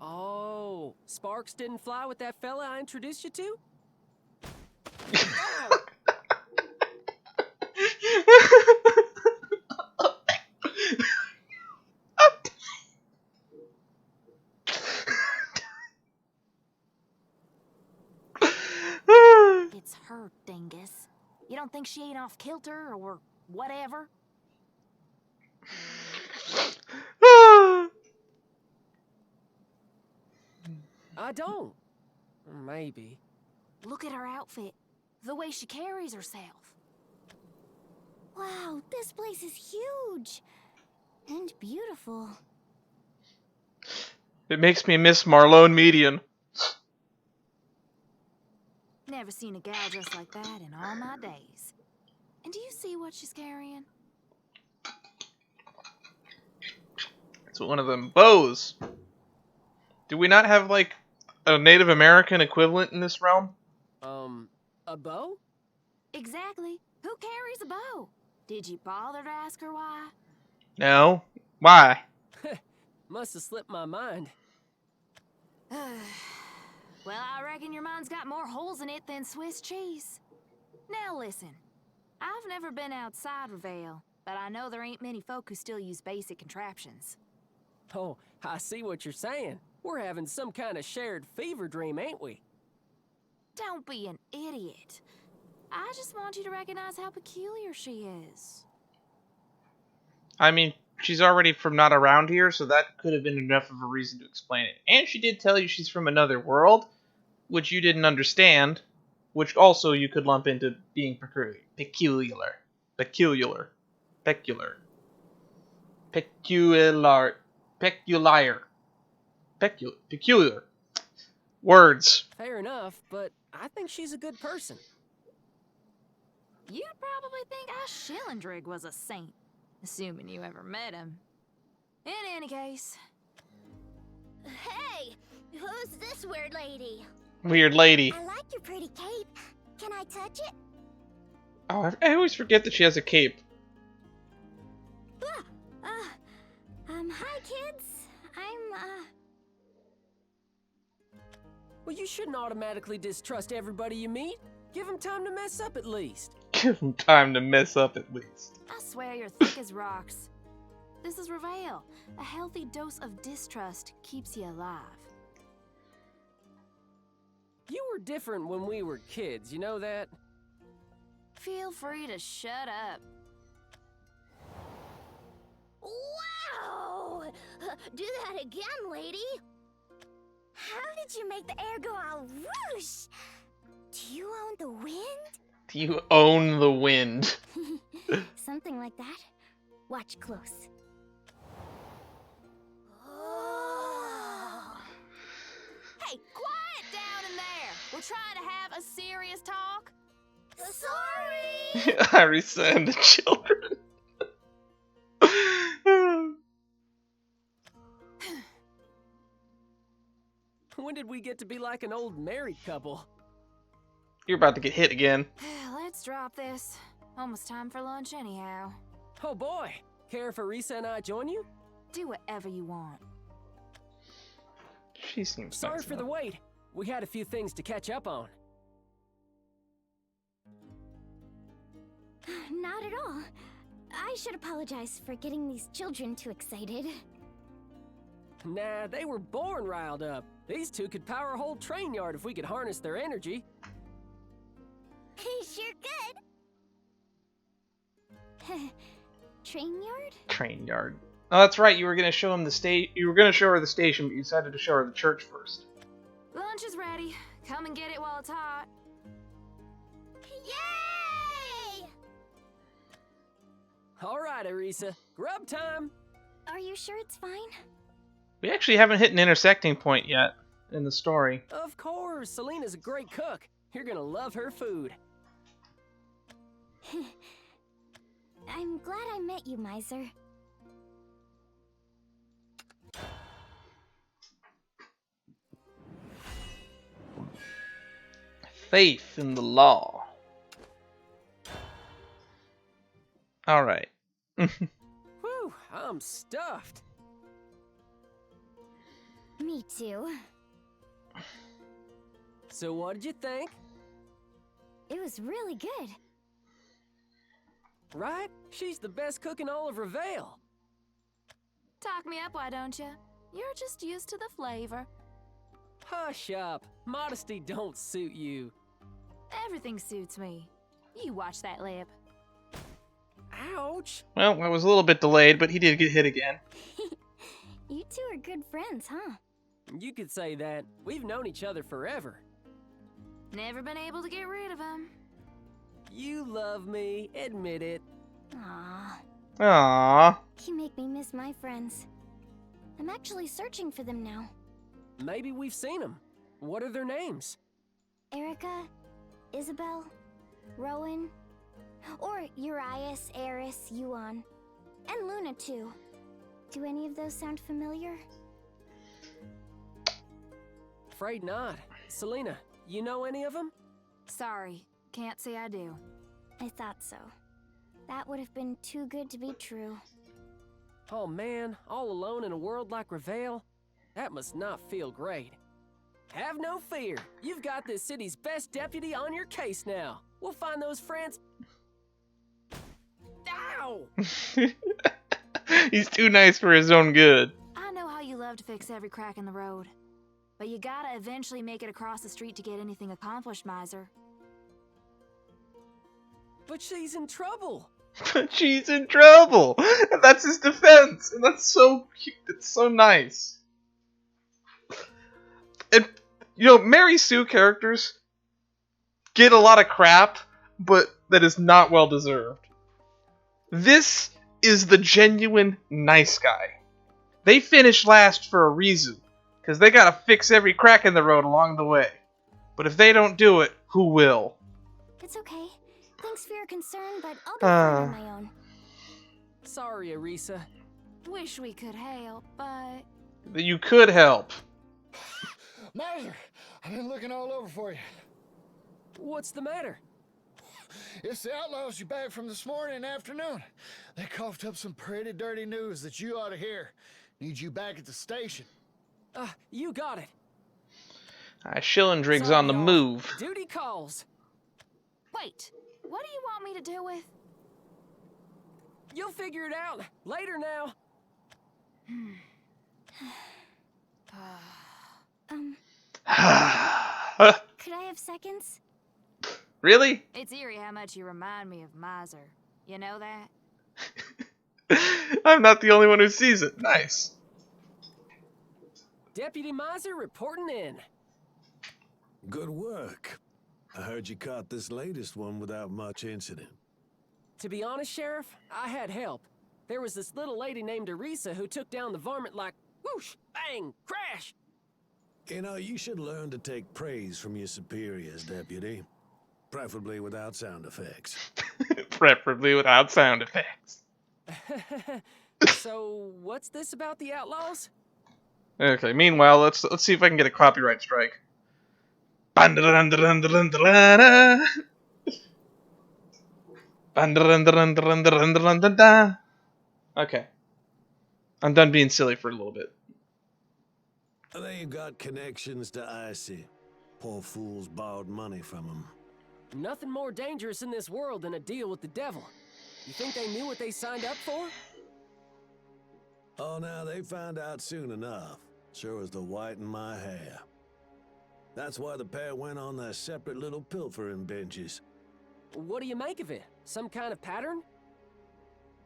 Oh, Sparks didn't fly with that fella I introduced you to? It's her, dingus. You don't think she ain't off kilter or whatever? I don't. Maybe. Look at her outfit. The way she carries herself. Wow, this place is huge. And beautiful. It makes me miss Marlone Median. Never seen a gal just like that in all my days. And do you see what she's carrying? It's one of them bows. Do we not have, like, a Native American equivalent in this realm? A bow? Exactly. Who carries a bow? Did you bother to ask her why? No. Why? Must have slipped my mind. Well, I reckon your mind's got more holes in it than Swiss cheese. Now listen, I've never been outside Reveal, but I know there ain't many folk who still use basic contraptions. Oh, I see what you're saying. We're having some kind of shared fever dream, ain't we? Don't be an idiot. I just want you to recognize how peculiar she is. I mean, she's already from not around here, so that could have been enough of a reason to explain it. And she did tell you she's from another world, which you didn't understand, which also you could lump into being peculiar. Peculiar. Peculiar. Peculiar. Peculiar. Peculiar. Words. Fair enough, but I think she's a good person. You'd probably think Schillendrig was a saint, assuming you ever met him. In any case... Hey! Who's this weird lady? Weird lady. I like your pretty cape. Can I touch it? Oh, I always forget that she has a cape. Hi kids. Well, you shouldn't automatically distrust everybody you meet. Give them time to mess up at least. Give them time to mess up at least. I swear you're thick as rocks. This is Reveille. A healthy dose of distrust keeps you alive. You were different when we were kids, you know that? Feel free to shut up. Wow! Do that again, lady. How did you make the air go all whoosh? Do you own the wind? Do you own the wind? Something like that. Watch close. Hey, quiet down in there! We're trying to have a serious talk. Sorry! Arisa and the children. When did we get to be like an old married couple? You're about to get hit again. Let's drop this. Almost time for lunch anyhow. Oh boy! Care if Arisa and I join you? Do whatever you want. She seems Sorry nice for the enough. wait. We had a few things to catch up on. Not at all. I should apologize for getting these children too excited. Nah, they were born riled up. These two could power a whole train yard if we could harness their energy. Sure could. Train yard? Train yard. Oh, that's right. You were gonna show him the state. You were gonna show her the station, but you decided to show her the church first. Lunch is ready. Come and get it while it's hot. Yay! All right, Arisa. Grub time! Are you sure it's fine? We actually haven't hit an intersecting point yet in the story. Of course, Selena's a great cook. You're gonna love her food. I'm glad I met you, Maiser. Faith in the law. All right. Whew, I'm stuffed. Me too. So what did you think? It was really good. Right? She's the best cook in all of Reveille. Talk me up, why don't you? You're just used to the flavor. Hush up. Modesty don't suit you. Everything suits me. You watch that lip. Ouch! Well, I was a little bit delayed, but he did get hit again. You two are good friends, huh? You could say that. We've known each other forever. Never been able to get rid of him. You love me. Admit it. Aww. Aww. You make me miss my friends. I'm actually searching for them now. Maybe we've seen them. What are their names? Erica, Isabel, Rowan, or Urias, Eris, Yuan, and Luna too. Do any of those sound familiar? Afraid not. Selena, you know any of them? Sorry, can't say I do. I thought so. That would have been too good to be true. Oh man, all alone in a world like Reveille? That must not feel great. Have no fear. You've got this city's best deputy on your case now. We'll find those friends. Ow! He's too nice for his own good. I know how you love to fix every crack in the road. But you gotta eventually make it across the street to get anything accomplished, Maiser. But she's in trouble. But she's in trouble. And that's his defense. And that's so cute. It's so nice. And, Mary Sue characters get a lot of crap, but that is not well deserved. This is the genuine nice guy. They finished last for a reason, because they gotta fix every crack in the road along the way. But if they don't do it, who will? It's okay. Thanks for your concern, but I'll be fine on my own. Sorry, Arisa. Wish we could help, but... You could help. Maiser, I've been looking all over for you. What's the matter? It's the outlaws you bagged from this morning and afternoon. They coughed up some pretty dirty news that you ought to hear. Need you back at the station. You got it. Schillendrig's Sorry, on the y'all. move. Duty calls. Wait, what do you want me to do with? You'll figure it out. Later now. Could I have seconds? Really? It's eerie how much you remind me of Maiser. You know that? I'm not the only one who sees it. Nice. Deputy Maiser reporting in. Good work. I heard you caught this latest one without much incident. To be honest, Sheriff, I had help. There was this little lady named Arisa who took down the varmint like whoosh, bang, crash. You should learn to take praise from your superiors, Deputy. Preferably without sound effects. Preferably without sound effects. So, what's this about the outlaws? Okay, meanwhile, let's see if I can get a copyright strike. Okay. I'm done being silly for a little bit. They got connections to Icy. Poor fools borrowed money from him. Nothing more dangerous in this world than a deal with the devil. You think they knew what they signed up for? Oh, now they found out soon enough. Sure as the white in my hair. That's why the pair went on their separate little pilfering benches. What do you make of it? Some kind of pattern?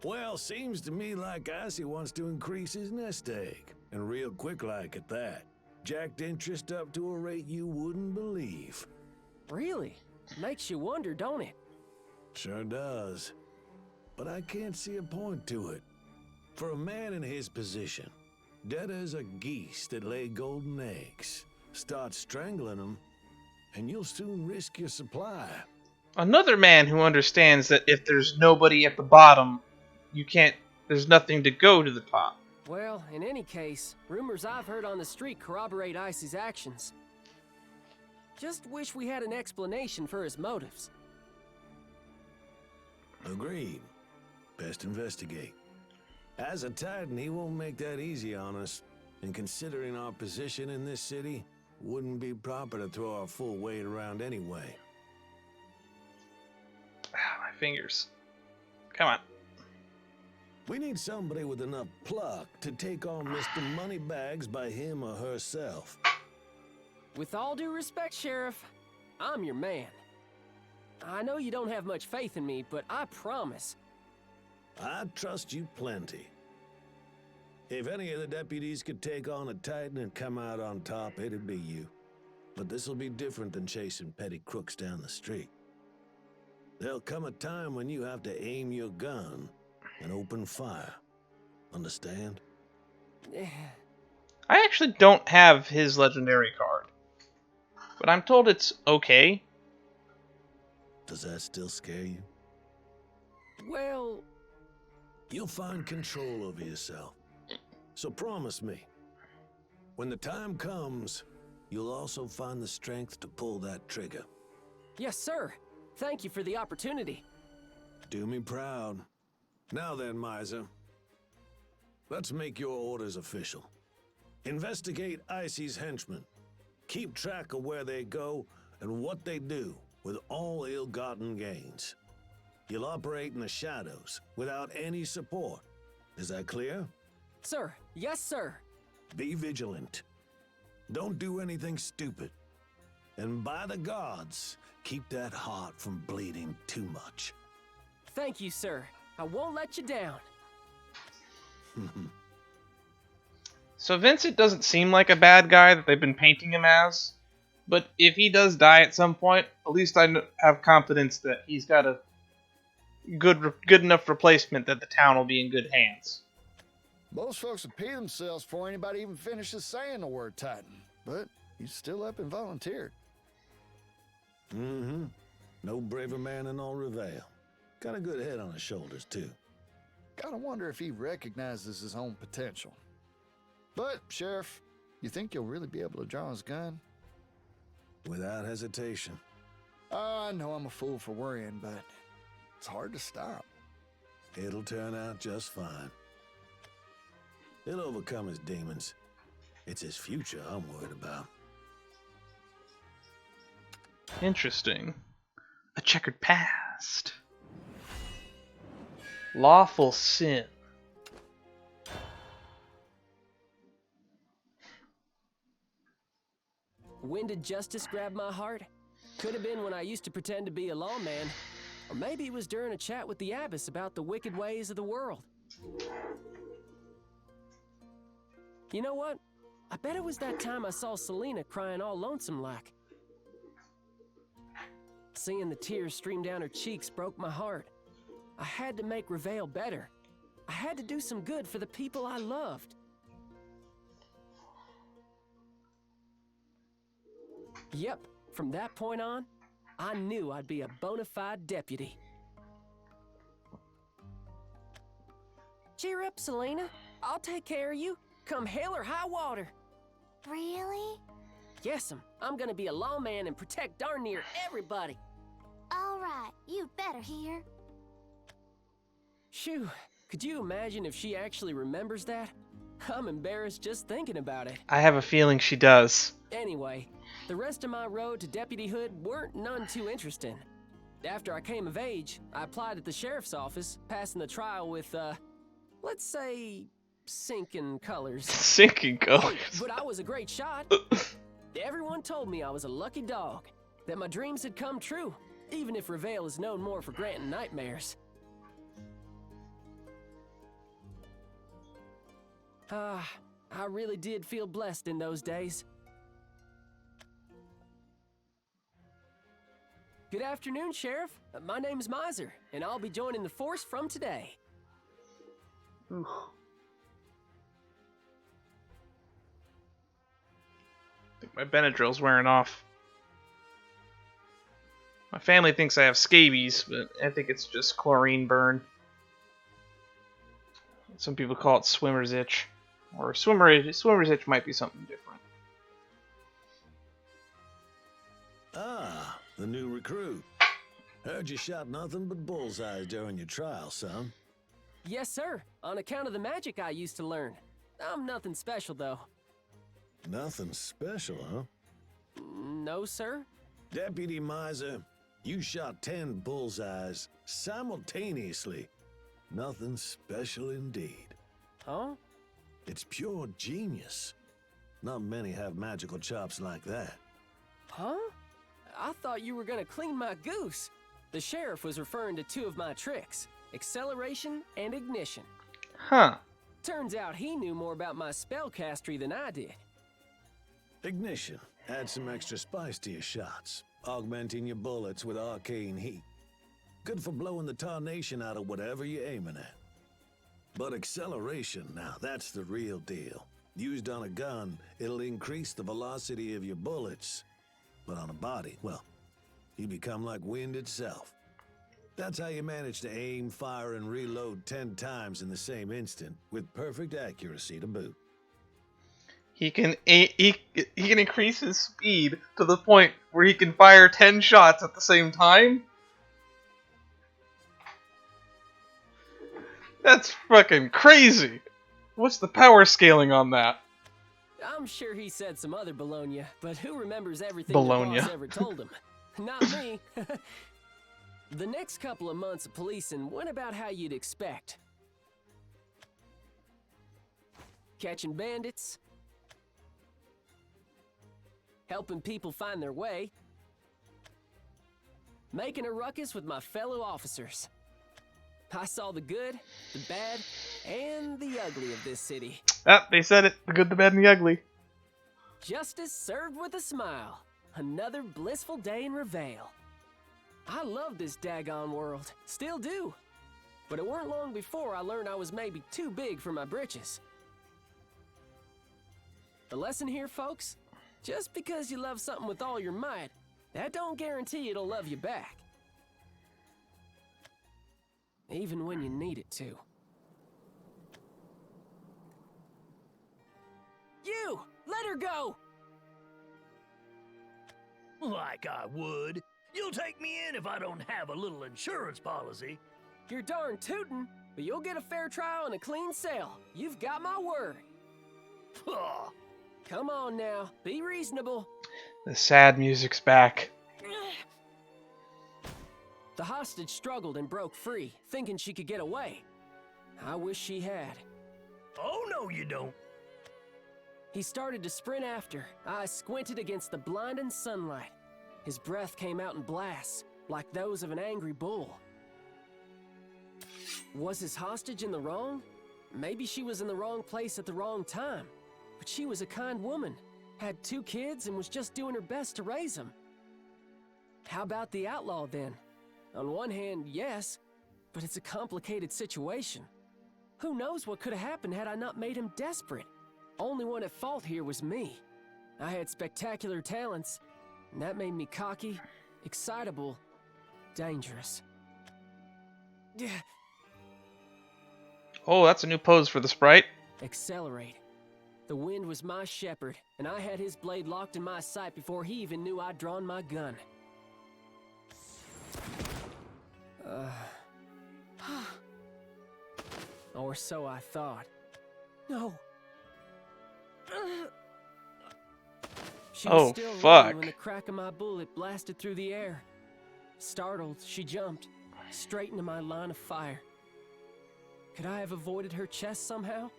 Well, seems to me like Icy wants to increase his nest egg. And real quick like at that. Jacked interest up to a rate you wouldn't believe. Really? Makes you wonder, don't it? Sure does. But I can't see a point to it. For a man in his position, debtors are geese that lay golden eggs. Start strangling them, and you'll soon risk your supply. Another man who understands that if there's nobody at the bottom, there's nothing to go to the top. Well, in any case, rumors I've heard on the street corroborate Icy's actions. Just wish we had an explanation for his motives. Agreed. Best investigate. As a Titan, he won't make that easy on us. And considering our position in this city, wouldn't be proper to throw our full weight around anyway. My fingers. Come on. We need somebody with enough pluck to take on Mr. Moneybags by him or herself. With all due respect, Sheriff, I'm your man. I know you don't have much faith in me, but I promise. I trust you plenty. If any of the deputies could take on a Titan and come out on top, it'd be you. But this'll be different than chasing petty crooks down the street. There'll come a time when you have to aim your gun and open fire. Understand? I actually don't have his legendary card. But I'm told it's okay. Does that still scare you? Well... You'll find control over yourself. So promise me, when the time comes, you'll also find the strength to pull that trigger. Yes, sir. Thank you for the opportunity. Do me proud. Now then, Maiser. Let's make your orders official. Investigate Icy's henchmen. Keep track of where they go and what they do with all ill-gotten gains. You'll operate in the shadows without any support. Is that clear? Sir, yes, sir. Be vigilant. Don't do anything stupid. And by the gods, keep that heart from bleeding too much. Thank you, sir. I won't let you down. So Vincent doesn't seem like a bad guy that they've been painting him as, but if he does die at some point, at least I have confidence that he's got a good enough replacement that the town will be in good hands. Most folks would pee themselves before anybody even finishes saying the word Titan, but he's still up and volunteered. Mm-hmm. No braver man in all Revale. Got a good head on his shoulders, too. Gotta wonder if he recognizes his own potential. But, Sheriff, you think you'll really be able to draw his gun? Without hesitation. I know I'm a fool for worrying, but it's hard to stop. It'll turn out just fine. He'll overcome his demons. It's his future I'm worried about. Interesting. A checkered past. Lawful sin. When did justice grab my heart? Could have been when I used to pretend to be a lawman. Or maybe it was during a chat with the abbess about the wicked ways of the world. You know what? I bet it was that time I saw Selena crying all lonesome like. Seeing the tears stream down her cheeks broke my heart. I had to make Revale better. I had to do some good for the people I loved. Yep, from that point on, I knew I'd be a bona fide deputy. Cheer up, Selena. I'll take care of you. Come hell or high water. Really? Yes'm, I'm gonna be a lawman and protect darn near everybody. All right, you better hear. Shoo, could you imagine if she actually remembers that? I'm embarrassed just thinking about it. I have a feeling she does. Anyway, the rest of my road to deputyhood weren't none too interesting. After I came of age, I applied at the sheriff's office, passing the trial with, let's say, sinking colors. Sinking colors. But I was a great shot. Everyone told me I was a lucky dog, that my dreams had come true, even if Revale is known more for granting nightmares. I really did feel blessed in those days. Good afternoon, Sheriff. My name's Maiser, and I'll be joining the force from today. Ooh. I think my Benadryl's wearing off. My family thinks I have scabies, but I think it's just chlorine burn. Some people call it swimmer's itch. Or swimmer's itch might be something different. Ah, the new recruit. Heard you shot nothing but bullseyes during your trial, son. Yes, sir. On account of the magic I used to learn. I'm nothing special, though. Nothing special, huh? No, sir. Deputy Maiser, you shot 10 bullseyes simultaneously. Nothing special indeed. Huh? It's pure genius. Not many have magical chops like that. Huh? I thought you were gonna clean my goose. The sheriff was referring to two of my tricks, acceleration and ignition. Huh. Turns out he knew more about my spellcastery than I did. Ignition. Add some extra spice to your shots, augmenting your bullets with arcane heat. Good for blowing the tarnation out of whatever you're aiming at. But acceleration, now that's the real deal. Used on a gun, it'll increase the velocity of your bullets. But on a body, well, you become like wind itself. That's how you manage to aim, fire, and reload 10 times in the same instant, with perfect accuracy to boot. He can increase his speed to the point where he can fire 10 shots at the same time? That's fucking crazy. What's the power scaling on that? I'm sure he said some other bologna, but who remembers everything Bologna. the boss ever told him? Not me. The next couple of months of policing went about how you'd expect. Catching bandits, helping people find their way, making a ruckus with my fellow officers. I saw the good, the bad, and the ugly of this city. Ah, they said it. The good, the bad, and the ugly. Justice served with a smile. Another blissful day in Reveal. I love this daggone world. Still do. But it weren't long before I learned I was maybe too big for my britches. The lesson here, folks, just because you love something with all your might, that don't guarantee it'll love you back. Even when you need it to. You! Let her go! Like I would. You'll take me in if I don't have a little insurance policy. You're darn tootin', but you'll get a fair trial and a clean sale. You've got my word. Come on now, be reasonable. The sad music's back. The hostage struggled and broke free, thinking she could get away. I wish she had. Oh, no you don't. He started to sprint after. I squinted against the blinding sunlight. His breath came out in blasts, like those of an angry bull. Was his hostage in the wrong? Maybe she was in the wrong place at the wrong time. But she was a kind woman, had 2 kids, and was just doing her best to raise them. How about the outlaw then? On one hand, yes, but it's a complicated situation. Who knows what could have happened had I not made him desperate? Only one at fault here was me. I had spectacular talents, and that made me cocky, excitable, dangerous. Oh, that's a new pose for the sprite. Accelerate. The wind was my shepherd, and I had his blade locked in my sight before he even knew I'd drawn my gun. Or so I thought. No. She was still running when the crack of my bullet blasted through the air. Startled, she jumped, straight into my line of fire. Could I have avoided her chest somehow?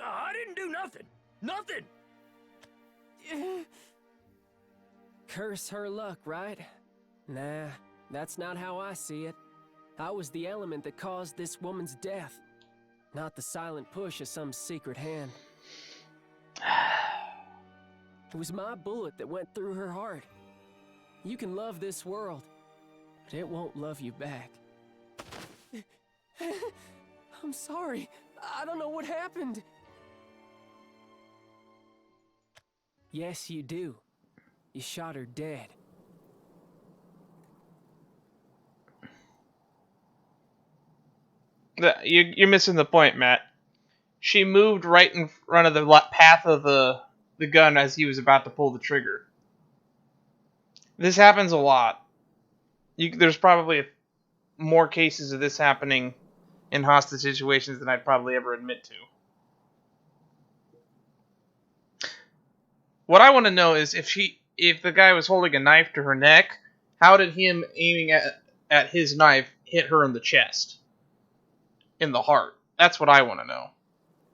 I didn't do nothing. Nothing. Curse her luck, right? Nah, that's not how I see it. I was the element that caused this woman's death, not the silent push of some secret hand. It was my bullet that went through her heart. You can love this world, but it won't love you back. I'm sorry. I don't know what happened. Yes, you do. You shot her dead. You're missing the point, Matt. She moved right in front of the path of the gun as he was about to pull the trigger. This happens a lot. There's probably more cases of this happening in hostage situations than I'd probably ever admit to. What I want to know is if the guy was holding a knife to her neck, how did him aiming at his knife hit her in the chest? In the heart. That's what I want to know.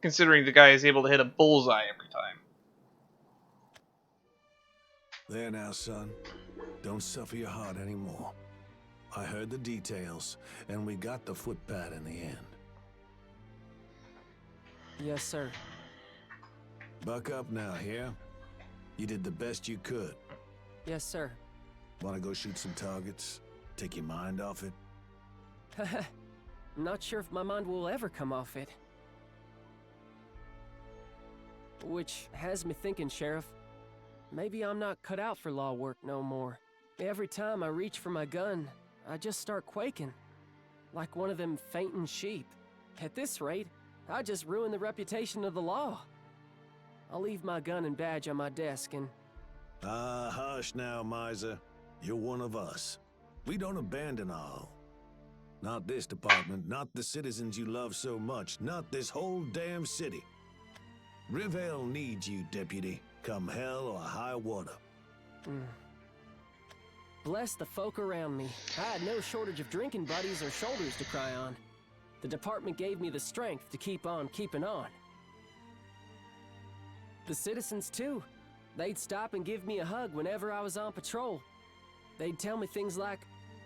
Considering the guy is able to hit a bullseye every time. There now, son. Don't suffer your heart anymore. I heard the details, and we got the footpad in the end. Yes, sir. Buck up now, here? You did the best you could. Yes, sir. Want to go shoot some targets? Take your mind off it? I'm not sure if my mind will ever come off it. Which has me thinking, Sheriff. Maybe I'm not cut out for law work no more. Every time I reach for my gun, I just start quaking. Like one of them fainting sheep. At this rate, I just ruin the reputation of the law. I'll leave my gun and badge on my desk and... Ah, hush now, Maiser. You're one of us. We don't abandon our home. Not this department, not the citizens you love so much, not this whole damn city. Rivale needs you, Deputy, come hell or high water. Bless the folk around me. I had no shortage of drinking buddies or shoulders to cry on. The department gave me the strength to keep on keeping on. The citizens, too. They'd stop and give me a hug whenever I was on patrol. They'd tell me things like,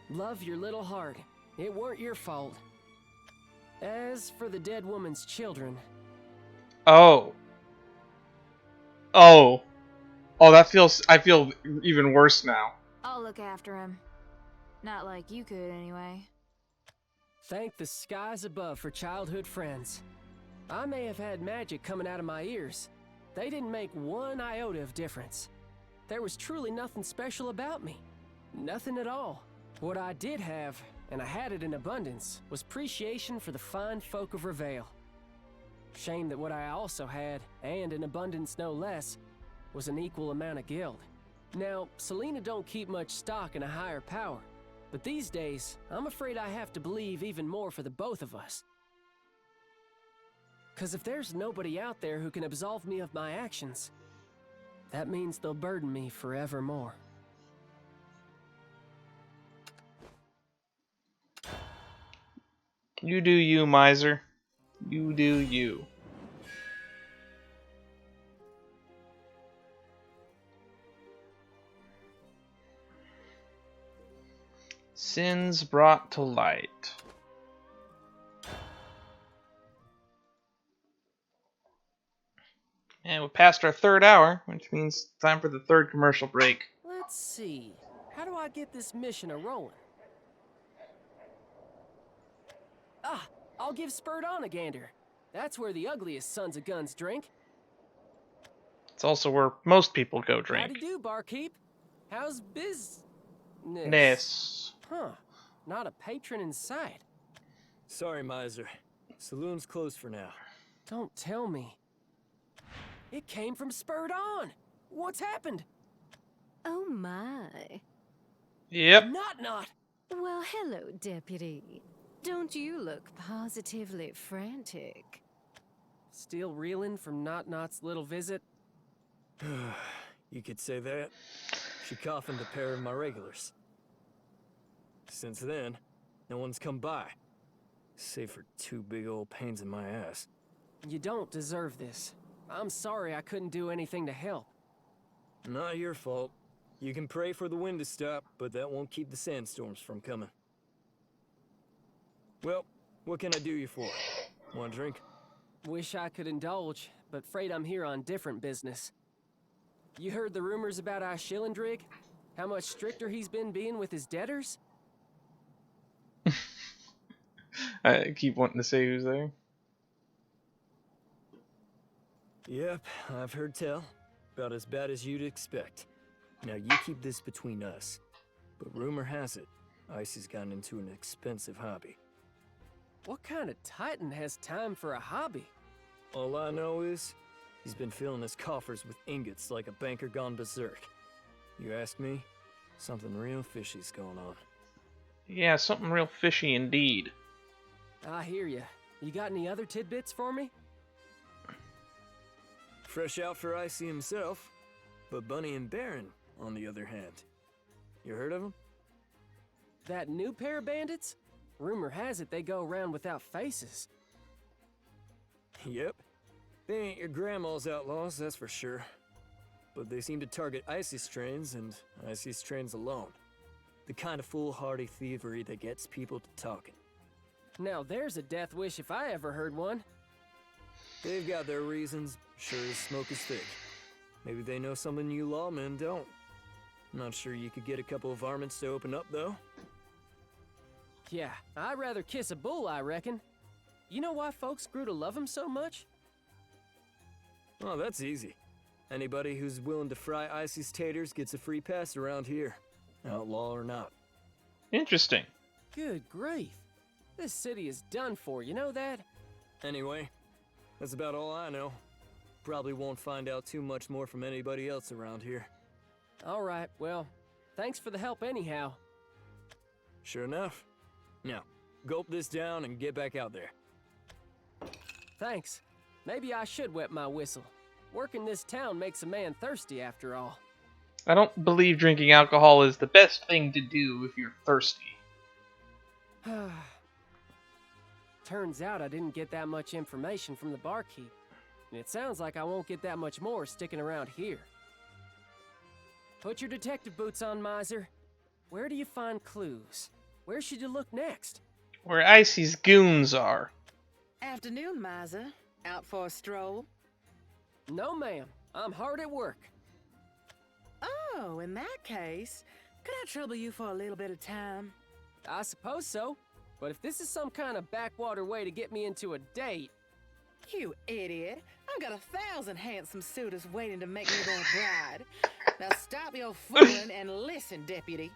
love your little heart. It weren't your fault. As for the dead woman's children... Oh. Oh. Oh, that feels... I feel even worse now. I'll look after him. Not like you could, anyway. Thank the skies above for childhood friends. I may have had magic coming out of my ears. They didn't make one iota of difference. There was truly nothing special about me. Nothing at all. What I did have, and I had it in abundance, was appreciation for the fine folk of Reveal. Shame that what I also had, and in abundance no less, was an equal amount of guilt. Now, Selena don't keep much stock in a higher power, but these days, I'm afraid I have to believe even more for the both of us. 'Cause if there's nobody out there who can absolve me of my actions, that means they'll burden me forevermore. You do you, Maiser. You do you. Sins brought to light. And we're past our third hour, which means time for the third commercial break. Let's see. How do I get this mission a-rolling? Ah, I'll give Spurred on a gander. That's where the ugliest sons of guns drink. It's also where most people go drink. Howdy do, barkeep. How's business? Ness. Huh. Not a patron in sight. Sorry, Maiser. Saloon's closed for now. Don't tell me. It came from Spurred on. What's happened? Oh my. Yep. Not. Well, hello, Deputy. Don't you look positively frantic? Still reeling from Not-Not's little visit? You could say that. She coffined a pair of my regulars. Since then, no one's come by. Save for two big old pains in my ass. You don't deserve this. I'm sorry I couldn't do anything to help. Not your fault. You can pray for the wind to stop, but that won't keep the sandstorms from coming. Well, what can I do you for? Want a drink? Wish I could indulge, but afraid I'm here on different business. You heard the rumors about our Schillendrig? How much stricter he's been being with his debtors? I keep wanting to say who's there. Yep, I've heard tell. About as bad as you'd expect. Now you keep this between us. But rumor has it, Icy's gotten into an expensive hobby. What kind of titan has time for a hobby? All I know is, he's been filling his coffers with ingots like a banker gone berserk. You ask me, something real fishy's going on. Yeah, something real fishy indeed. I hear ya. You got any other tidbits for me? Fresh out for Icy himself, but Bunny and Baron, on the other hand. You heard of them? That new pair of bandits? Rumor has it they go around without faces. Yep. They ain't your grandma's outlaws, that's for sure. But they seem to target Icy's trains, and Icy's trains alone. The kind of foolhardy thievery that gets people to talking. Now there's a death wish if I ever heard one. They've got their reasons, sure as smoke is thick. Maybe they know something you lawmen don't. Not sure you could get a couple of varmints to open up, though. Yeah, I'd rather kiss a bull, I reckon. You know why folks grew to love him so much? Oh, that's easy. Anybody who's willing to fry Icy's taters gets a free pass around here. Outlaw or not. Interesting. Good grief. This city is done for, you know that? Anyway, that's about all I know. Probably won't find out too much more from anybody else around here. Alright, well, thanks for the help anyhow. Sure enough. Now, gulp this down and get back out there. Thanks. Maybe I should wet my whistle. Working this town makes a man thirsty after all. I don't believe drinking alcohol is the best thing to do if you're thirsty. Turns out I didn't get that much information from the barkeep. And it sounds like I won't get that much more sticking around here. Put your detective boots on, Maiser. where do you find clues? Where should you look next? Where Icy's goons are. Afternoon, Maiser. Out for a stroll? No, ma'am. I'm hard at work. Oh, in that case, could I trouble you for a little bit of time? I suppose so. But if this is some kind of backwater way to get me into a date... You idiot. I've got 1,000 handsome suitors waiting to make me their bride. Now stop your fooling and listen, deputy.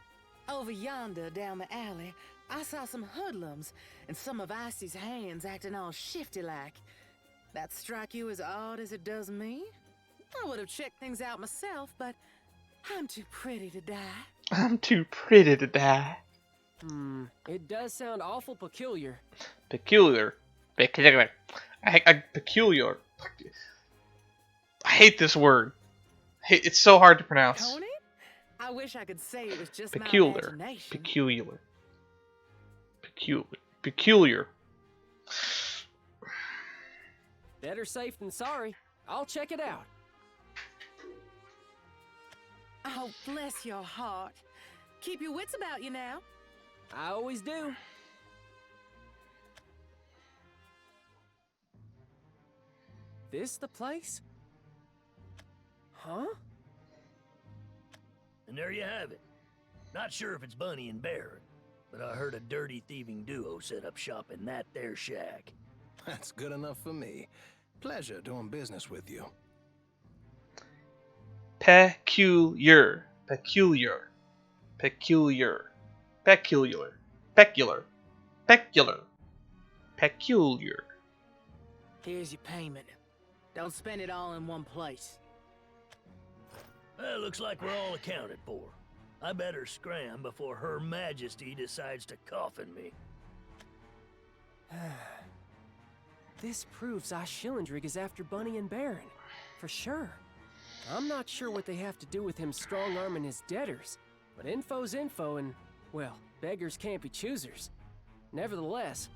Over yonder down the alley, I saw some hoodlums and some of Icy's hands acting all shifty-like. That strike you as odd as it does me? I would have checked things out myself, but I'm too pretty to die. I'm too pretty to die. It does sound awful peculiar. Peculiar. Peculiar. Peculiar. I hate this word. It's so hard to pronounce. Tony? I wish I could say it was just Peculiar. my imagination. Peculiar. Peculiar. Better safe than sorry. I'll check it out. Oh, bless your heart. Keep your wits about you now. I always do. This the place? Huh? And there you have it. Not sure if it's Bunny and Baron, but I heard a dirty thieving duo set up shop in that there shack. That's good enough for me. Pleasure doing business with you. Peculiar. Peculiar. Peculiar. Peculiar. Peculiar. Peculiar. Peculiar. Here's your payment. Don't spend it all in one place. Well, looks like we're all accounted for. I better scram before Her Majesty decides to coffin me. This proves Schillendrig is after Bunny and Baron. For sure. I'm not sure what they have to do with him strong-arming his debtors, but info's info and, well, beggars can't be choosers. Nevertheless,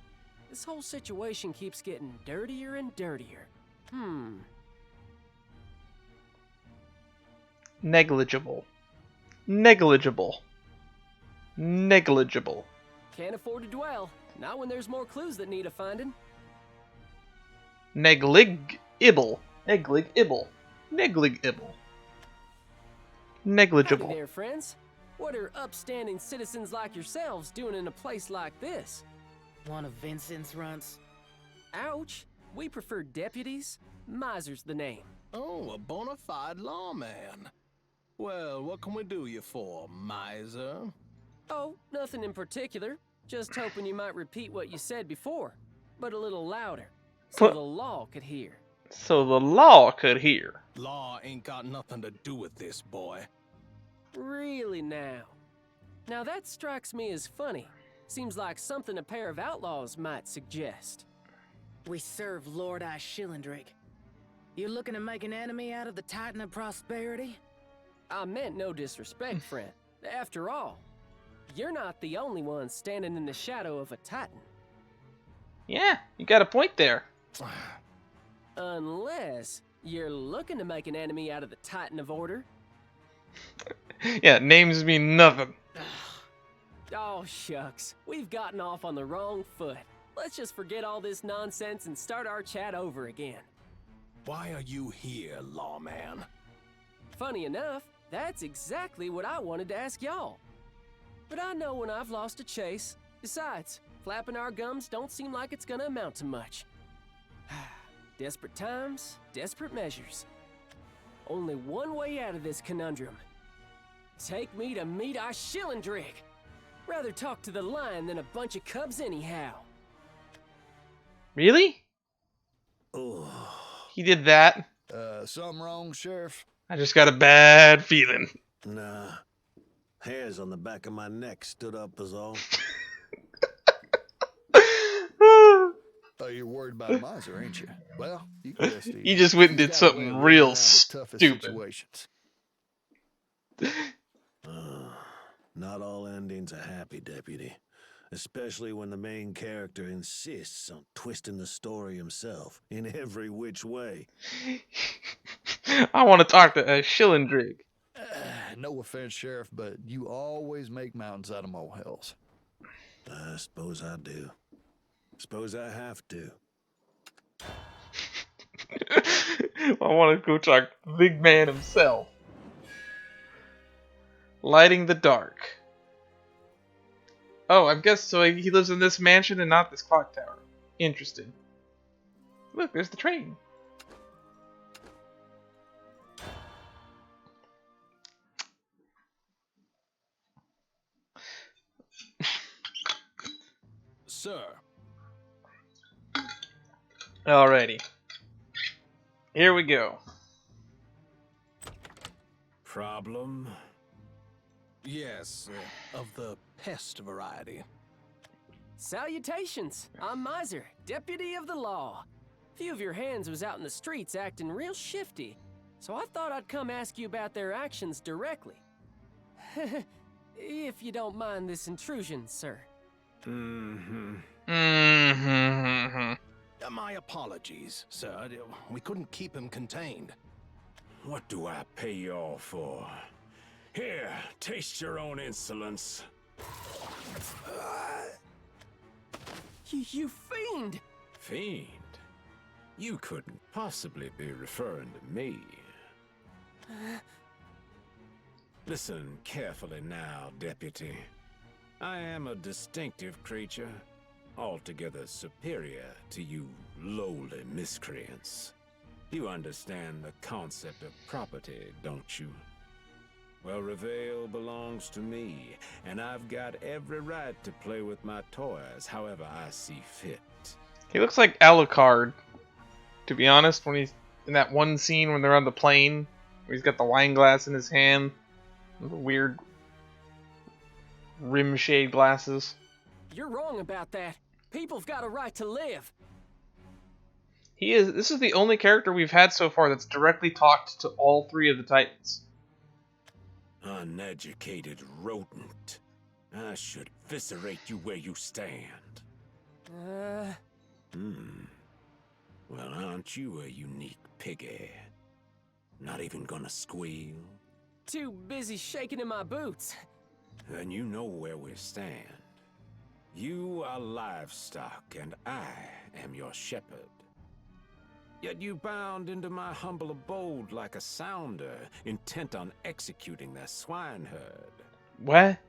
this whole situation keeps getting dirtier and dirtier. Negligible. Negligible. Negligible. Can't afford to dwell. Not when there's more clues that need a finding. Negligible. Negligible. Negligible. Negligible. Howdy there, friends. What are upstanding citizens like yourselves doing in a place like this? One of Vincent's runts. Ouch. We prefer deputies. Maiser's the name. Oh, a bona fide lawman. Well, what can we do you for, Maiser? Oh, nothing in particular. Just hoping you might repeat what you said before, but a little louder, so the law could hear. So the law could hear. Law ain't got nothing to do with this, boy. Really now? Now that strikes me as funny. Seems like something a pair of outlaws might suggest. We serve Lord Schillendrig. You looking to make an enemy out of the Titan of Prosperity? I meant no disrespect, friend. After all, you're not the only one standing in the shadow of a Titan. Yeah, you got a point there. Unless you're looking to make an enemy out of the Titan of Order. Yeah, names mean nothing. Oh, shucks. We've gotten off on the wrong foot. Let's just forget all this nonsense and start our chat over again. Why are you here, lawman? Funny enough, that's exactly what I wanted to ask y'all. But I know when I've lost a chase. Besides, flapping our gums don't seem like it's gonna amount to much. Desperate times, desperate measures. Only one way out of this conundrum. Take me to meet Schillendrig. Rather talk to the lion than a bunch of cubs anyhow. Really? Oh. He did that? Something wrong, Sheriff? I just got a bad feeling. Nah. Hairs on the back of my neck stood up is all. Oh, you're worried about Maiser, ain't you? Well, you can rest easy. He just went and did something real stupid. Situations. Not all endings are happy, Deputy. Especially when the main character insists on twisting the story himself in every which way. I want to talk to Schillendrig. No offense, Sheriff, but you always make mountains out of molehills. I suppose I do. Suppose I have to. I want to go talk to the big man himself. Lighting the dark. Oh, I guess so. He lives in this mansion and not this clock tower. Interesting. Look, there's the train. Sir. Alrighty. Here we go. Problem? Yes, of the pest variety. Salutations! I'm Maiser, deputy of the law. A few of your hands was out in the streets acting real shifty, so I thought I'd come ask you about their actions directly. If you don't mind this intrusion, sir. My apologies, sir. We couldn't keep him contained. What do I pay you all for? Here, taste your own insolence. You fiend! Fiend? You couldn't possibly be referring to me. Listen carefully now, Deputy. I am a distinctive creature, altogether superior to you lowly miscreants. You understand the concept of property, don't you? Well, Reveal belongs to me, and I've got every right to play with my toys however I see fit. He looks like Alucard, to be honest, when he's in that one scene when they're on the plane, where he's got the wine glass in his hand, the weird rim shade glasses. You're wrong about that. People've got a right to live. This is the only character we've had so far that's directly talked to all three of the Titans. Uneducated rodent. I should eviscerate you where you stand. Well, aren't you a unique piggy? Not even gonna squeal? Too busy shaking in my boots. Then you know where we stand. You are livestock, and I am your shepherd. Yet you bound into my humble abode like a sounder, intent on executing their swineherd. What?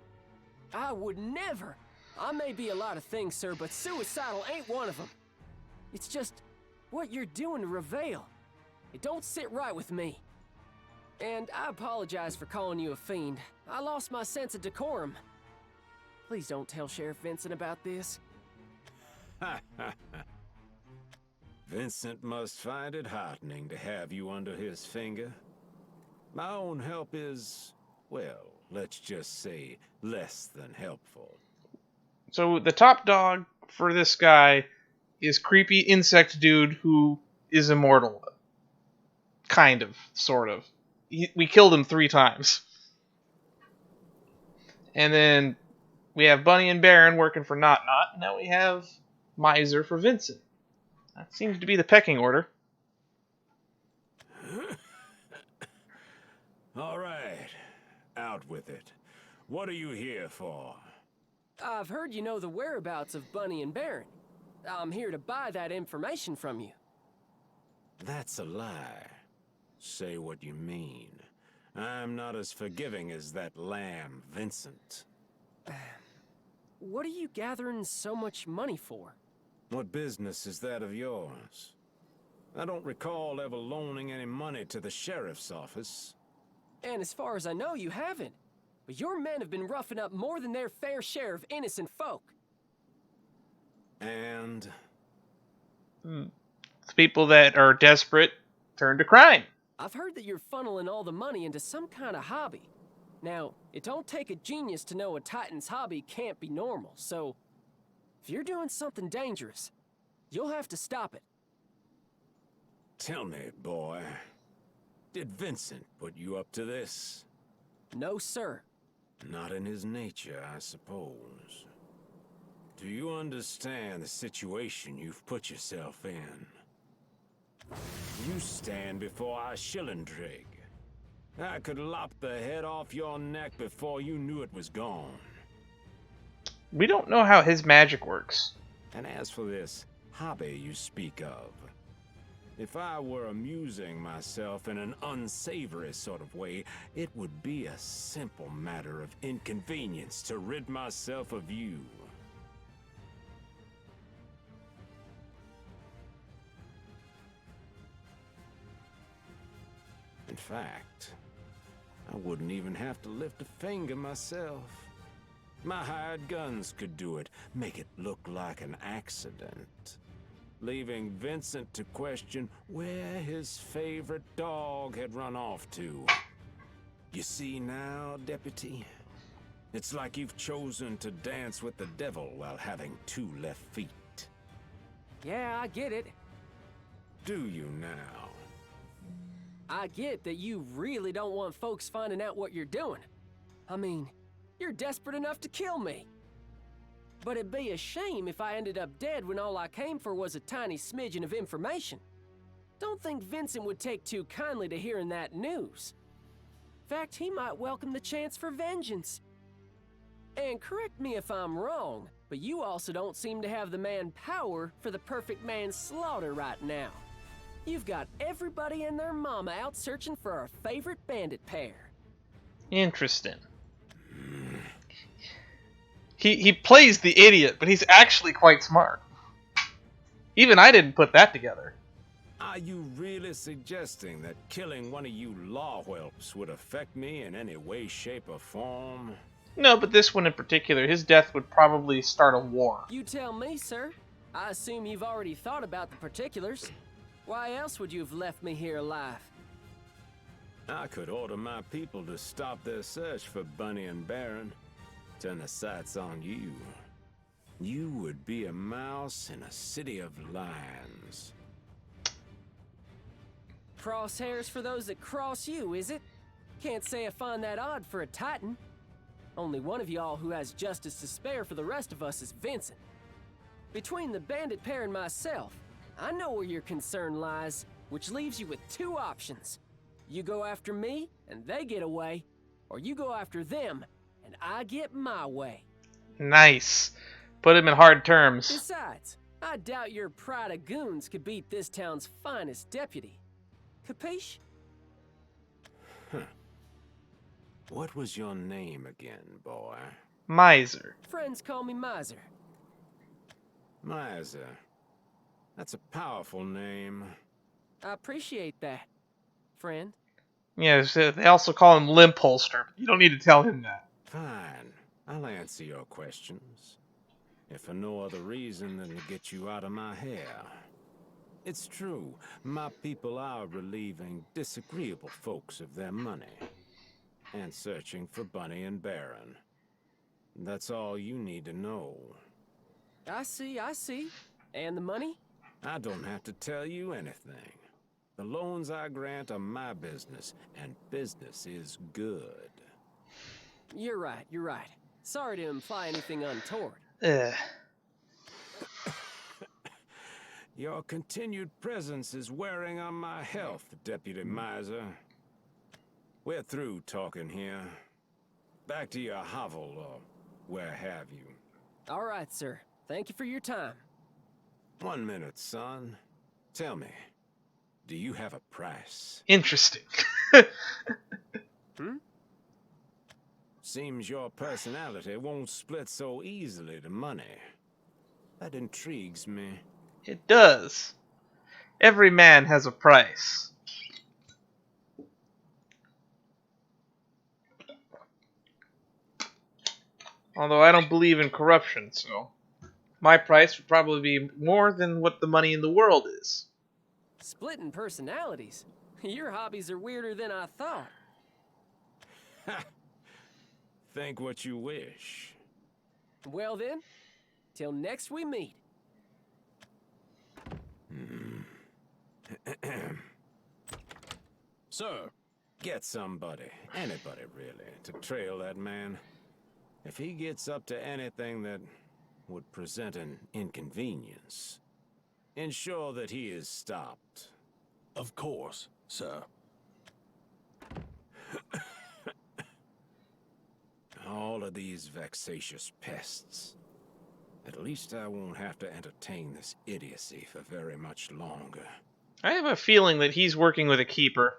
I would never. I may be a lot of things, sir, but suicidal ain't one of them. It's just what you're doing to Reveal. It don't sit right with me. And I apologize for calling you a fiend. I lost my sense of decorum. Please don't tell Sheriff Vincent about this. Vincent must find it heartening to have you under his finger. My own help is, well, let's just say, less than helpful. So the top dog for this guy is creepy insect dude who is immortal. Kind of, sort of. We killed him 3 times. And then we have Bunny and Baron working for Not Not, and now we have Maiser for Vincent. That seems to be the pecking order. All right, out with it. What are you here for? I've heard you know the whereabouts of Bunny and Baron. I'm here to buy that information from you. That's a lie. Say what you mean. I'm not as forgiving as that lamb, Vincent. What are you gathering so much money for? What business is that of yours? I don't recall ever loaning any money to the sheriff's office. And as far as I know, you haven't. But your men have been roughing up more than their fair share of innocent folk. And? It's people that are desperate turn to crime. I've heard that you're funneling all the money into some kind of hobby. Now, it don't take a genius to know a Titan's hobby can't be normal, so if you're doing something dangerous, you'll have to stop it. Tell me, boy, did Vincent put you up to this? No, sir. Not in his nature, I suppose. Do you understand the situation you've put yourself in? You stand before our Schillendrig. I could lop the head off your neck before you knew it was gone. We don't know how his magic works. And as for this hobby you speak of, if I were amusing myself in an unsavory sort of way, it would be a simple matter of inconvenience to rid myself of you. In fact, I wouldn't even have to lift a finger myself. My hired guns could do it, make it look like an accident, leaving Vincent to question where his favorite dog had run off to. You see now, Deputy? It's like you've chosen to dance with the devil while having 2 left feet. Yeah, I get it. Do you now? I get that you really don't want folks finding out what you're doing. I mean, you're desperate enough to kill me. But it'd be a shame if I ended up dead when all I came for was a tiny smidgen of information. Don't think Vincent would take too kindly to hearing that news. In fact, he might welcome the chance for vengeance. And correct me if I'm wrong, but you also don't seem to have the manpower for the perfect manslaughter right now. You've got everybody and their mama out searching for our favorite bandit pair. Interesting. He plays the idiot, but he's actually quite smart. Even I didn't put that together. Are you really suggesting that killing one of you law whelps would affect me in any way, shape, or form? No, but this one in particular, his death would probably start a war. You tell me, sir. I assume you've already thought about the particulars. Why else would you have left me here alive? I could order my people to stop their search for Bunny and Baron. Turn the sights on you. You would be a mouse in a city of lions. Crosshairs for those that cross you, is it? Can't say I find that odd for a Titan. Only one of y'all who has justice to spare for the rest of us is Vincent. Between the bandit pair and myself, I know where your concern lies, which leaves you with 2 options. You go after me, and they get away, or you go after them, and I get my way. Nice. Put him in hard terms. Besides, I doubt your pride of goons could beat this town's finest deputy. Capiche? Huh. What was your name again, boy? Maiser. Friends call me Maiser. Maiser. That's a powerful name. I appreciate that, friend. Yes, they also call him Limp Holster. You don't need to tell him that. Fine. I'll answer your questions. If for no other reason than to get you out of my hair. It's true, my people are relieving disagreeable folks of their money. And searching for Bunny and Baron. That's all you need to know. I see. And the money? I don't have to tell you anything. The loans I grant are my business, and business is good. You're right. Sorry to imply anything untoward. Your continued presence is wearing on my health, Deputy Maiser. We're through talking here. Back to your hovel, or where have you. All right, sir. Thank you for your time. 1 minute, son. Tell me, do you have a price? Interesting. Seems your personality won't split so easily to money. That intrigues me. It does. Every man has a price. Although I don't believe in corruption, so my price would probably be more than what the money in the world is. Splitting personalities? Your hobbies are weirder than I thought. Think what you wish. Well then, till next we meet. Sir, get somebody, anybody really, to trail that man. If he gets up to anything that would present an inconvenience, ensure that he is stopped. Of course, sir. All of these vexatious pests. At least I won't have to entertain this idiocy for very much longer. I have a feeling that he's working with a keeper.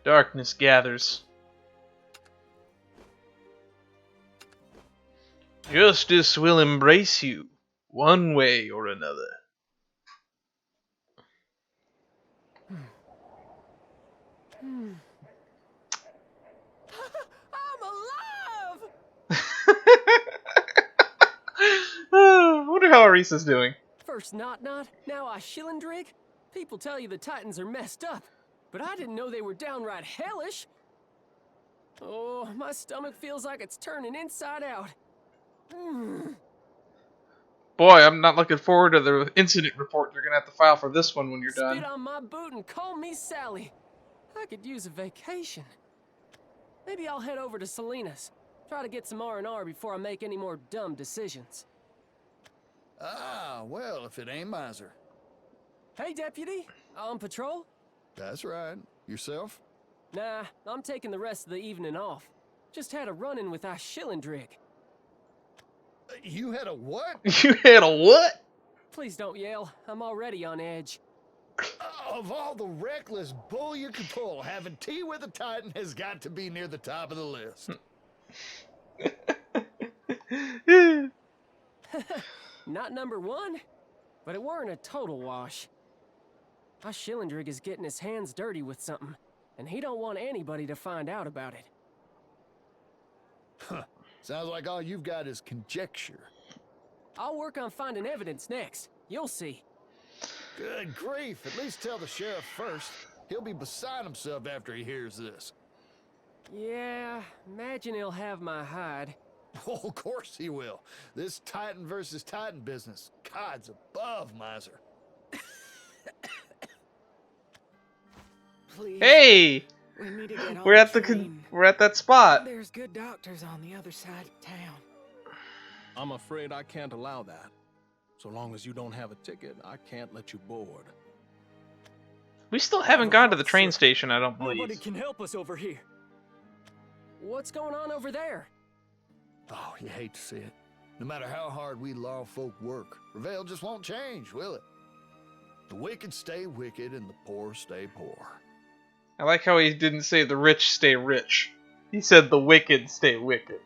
Darkness gathers. Justice will embrace you, one way or another. I'm alive! I wonder how Arisa's doing. First Not, now I Shillendrig. People tell you the Titans are messed up, but I didn't know they were downright hellish. Oh, my stomach feels like it's turning inside out. Boy, I'm not looking forward to the incident report you're gonna have to file for this one when you're done. Spit on my boot and call me Sally. I could use a vacation. Maybe I'll head over to Selena's. Try to get some R&R before I make any more dumb decisions. Ah, well, if it ain't Maiser. Hey, Deputy. On patrol? That's right. Yourself? Nah, I'm taking the rest of the evening off. Just had a run-in with Shillendrig. You had a what? You had a what? Please don't yell. I'm already on edge. Of all the reckless bull you could pull, having tea with a Titan has got to be near the top of the list. Not number one, but it weren't a total wash. Shillendrig is getting his hands dirty with something, and he don't want anybody to find out about it. Huh. Sounds like all you've got is conjecture. I'll work on finding evidence next. You'll see. Good grief, at least tell the sheriff first. He'll be beside himself after he hears this. Yeah, imagine he'll have my hide. Oh, of course he will. This Titan versus Titan business. God's above, Maiser. Please. Hey! We need to get We're on at the train. we're at that spot. There's good doctors on the other side of town. I'm afraid I can't allow that. So long as you don't have a ticket, I can't let you board. We still haven't gone to the train station, I don't believe. Nobody can help us over here. What's going on over there? Oh, you hate to see it. No matter how hard we law folk work, Reveal just won't change, will it? The wicked stay wicked and the poor stay poor. I like how he didn't say the rich stay rich. He said the wicked stay wicked.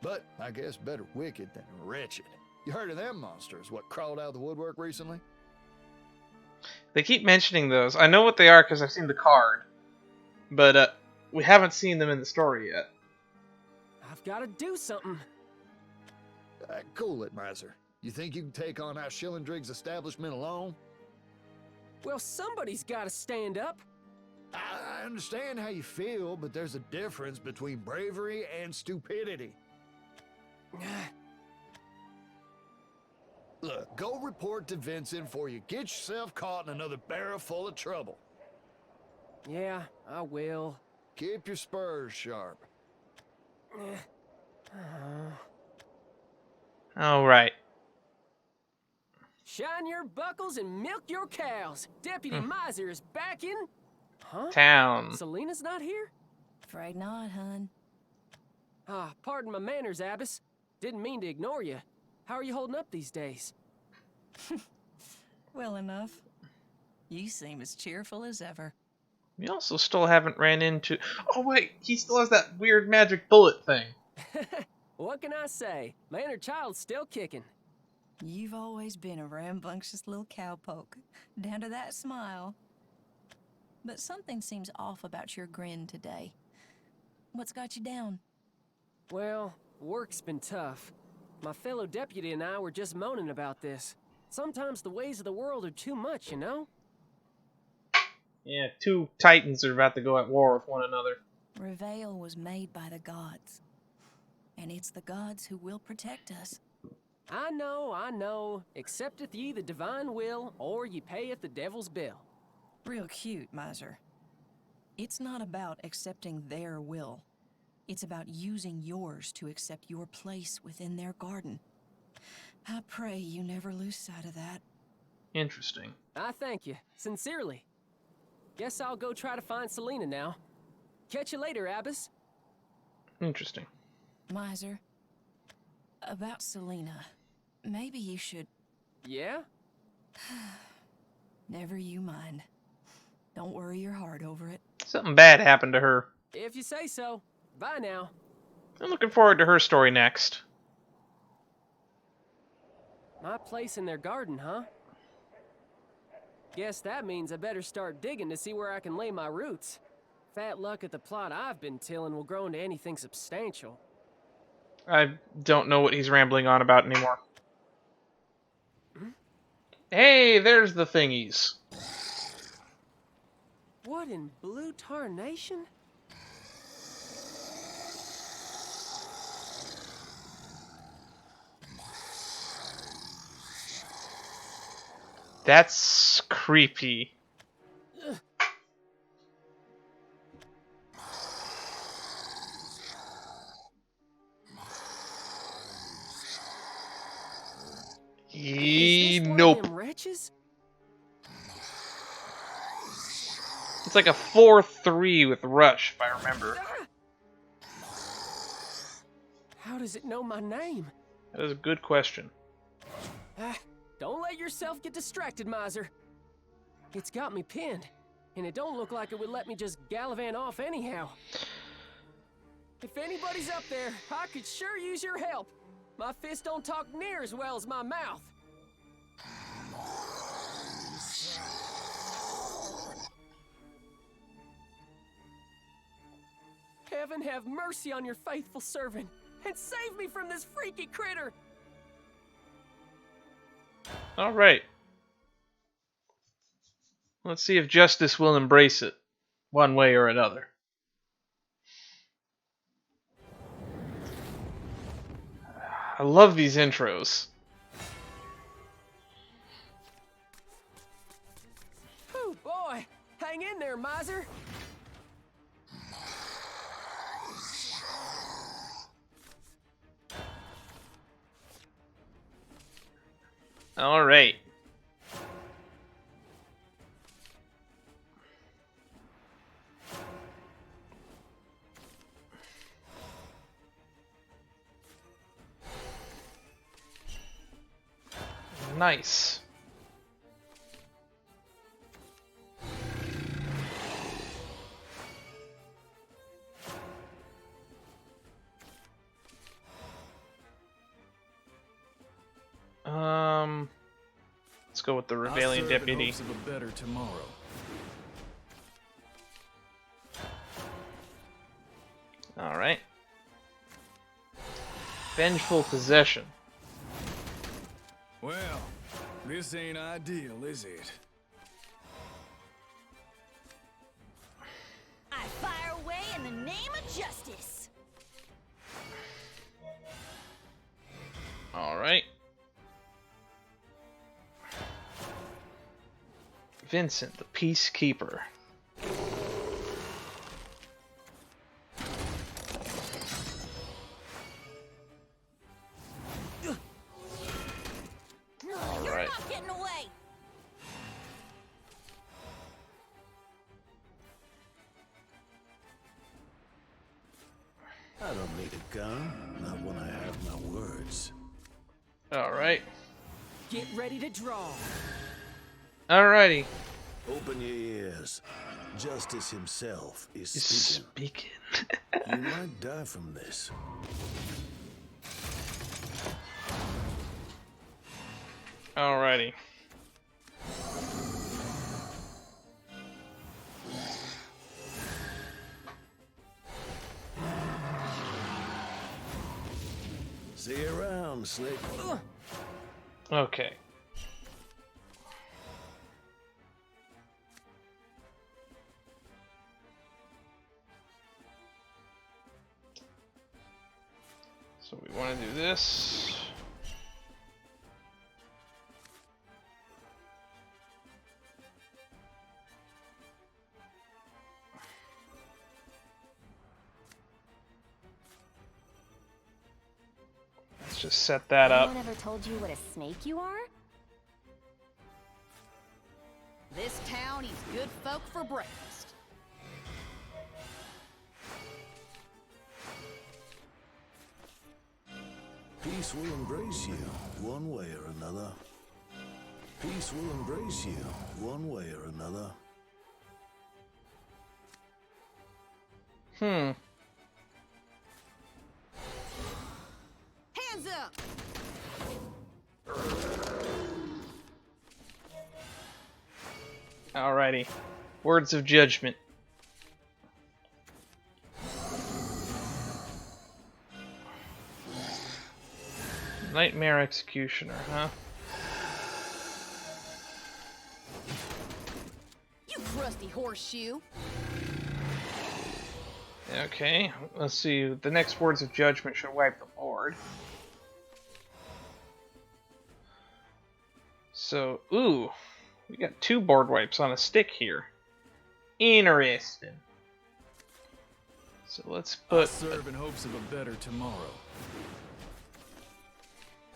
But I guess better wicked than wretched. You heard of them monsters, what crawled out of the woodwork recently? They keep mentioning those. I know what they are because I've seen the card. But we haven't seen them in the story yet. I've got to do something. Cool it, Maiser. You think you can take on our Shillendrig's establishment alone? Well, somebody's got to stand up. I understand how you feel, but there's a difference between bravery and stupidity. Look, go report to Vincent before you get yourself caught in another barrel full of trouble. Yeah, I will. Keep your spurs sharp. Alright. Shine your buckles and milk your cows. Deputy Maiser is back in... Huh? Town. Selena's not here? Afraid not, hun. Ah, pardon my manners, Abbess. Didn't mean to ignore you. How are you holding up these days? Well enough. You seem as cheerful as ever. We also still haven't ran into... Oh wait, he still has that weird magic bullet thing. What can I say? Man or child's still kicking. You've always been a rambunctious little cowpoke, down to that smile. But something seems off about your grin today. What's got you down? Well, work's been tough. My fellow deputy and I were just moaning about this. Sometimes the ways of the world are too much, you know? Yeah, two titans are about to go at war with one another. Reveal was made by the gods. And it's the gods who will protect us. I know. Accepteth ye the divine will, or ye payeth the devil's bill. Real cute, Maiser. It's not about accepting their will. It's about using yours to accept your place within their garden. I pray you never lose sight of that. Interesting. I thank you, sincerely. Guess I'll go try to find Selena now. Catch you later, Abbas. Interesting. Maiser, about Selena, maybe you should... Yeah? Never you mind. Don't worry your heart over it. Something bad happened to her. If you say so. Bye now. I'm looking forward to her story next. My place in their garden, huh? Guess that means I better start digging to see where I can lay my roots. Fat luck at the plot I've been tilling will grow into anything substantial. I don't know what he's rambling on about anymore. Hey, there's the thingies. What in blue tarnation? That's creepy. Nope. Wretches? It's like a 4-3 with Rush, if I remember. How does it know my name? That is a good question. Don't let yourself get distracted, Maiser. It's got me pinned, and it don't look like it would let me just gallivant off anyhow. If anybody's up there, I could sure use your help. My fist don't talk near as well as my mouth. Heaven have mercy on your faithful servant, and save me from this freaky critter! Alright. Let's see if justice will embrace it, one way or another. I love these intros. Oh boy! Hang in there, Maiser! Alright. Nice. Let's go with the Rebellion Deputy. Of a better tomorrow. Alright. Vengeful Possession. Well, this ain't ideal, is it? I fire away in the name of justice. Alright. Vincent, the Peacekeeper. You're not getting away. I don't need a gun, not when I have my words. Alright. Get ready to draw. Alrighty. Open your ears. Justice himself is He's speaking. You might die from this. Alrighty. See you around, Slick. Okay. So we want to do this. That's Let's just set that up. Anyone ever told you what a snake you are? This town eats good folk for breakfast. Peace will embrace you, one way or another. Peace will embrace you, one way or another. Hands up! Alrighty. Words of judgment. Nightmare Executioner, huh? You crusty horseshoe! Okay, let's see. The next words of judgment should wipe the board. So, ooh, we got 2 board wipes on a stick here. Interesting. So let's I'll put. serve in hopes of a better tomorrow.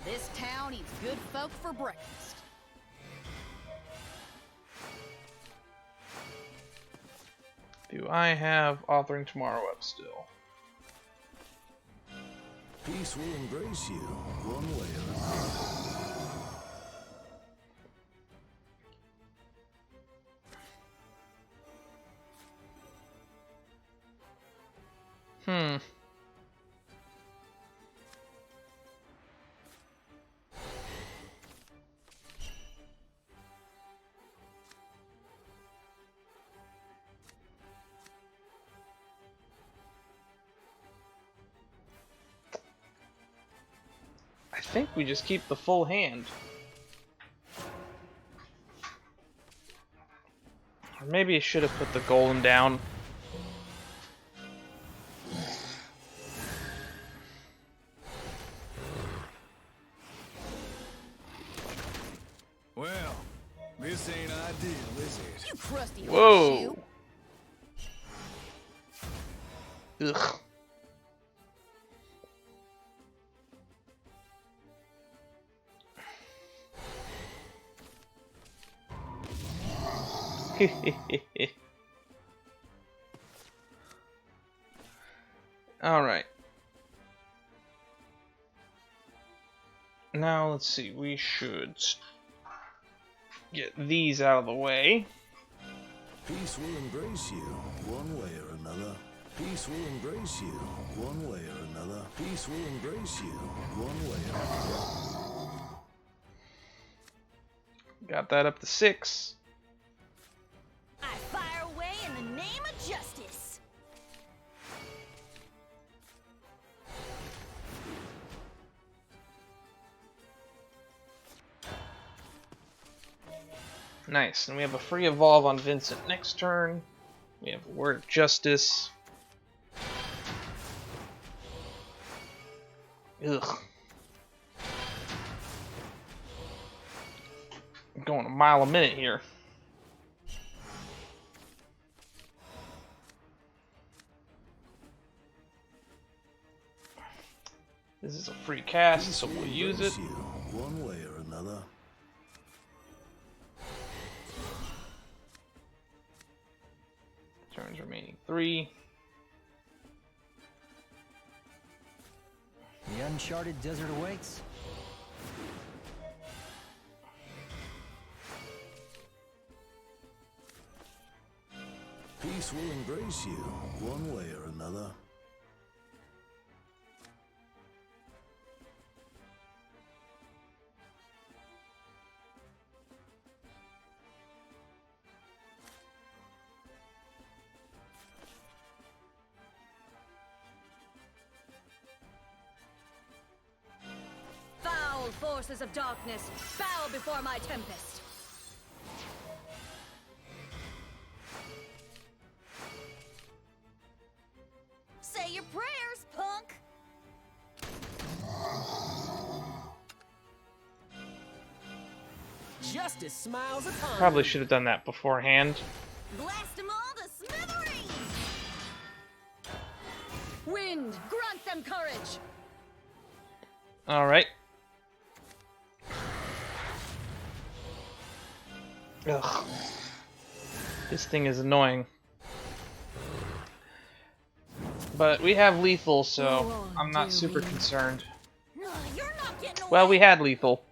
This town eats good folk for breakfast. Do I have authoring tomorrow up still? Peace will embrace you, one way or another. I think we just keep the full hand. Or maybe I should have put the golem down. Well, this ain't ideal, is it? You crusty Whoa! horseshoe! Ugh. Alright. Now let's see, we should get these out of the way. Peace will embrace you, one way or another. Peace will embrace you, one way or another. Peace will embrace you, one way or another. Got that up to 6. I fire away in the name of justice. Nice, and we have a free evolve on Vincent next turn. We have a word of justice. Ugh. I'm going a mile a minute here. This is a free cast, so we'll use it. One way or another. Turns remaining 3. The uncharted desert awaits. Peace will embrace you, one way or another. Foul forces of darkness, bow before my tempest. Say your prayers, punk. Justice smiles upon Probably you. should have done that beforehand. Blast them all to smithereens. Wind, grant them courage. Alright. Ugh. This thing is annoying. But we have lethal, so I'm not super concerned. Well, we had lethal.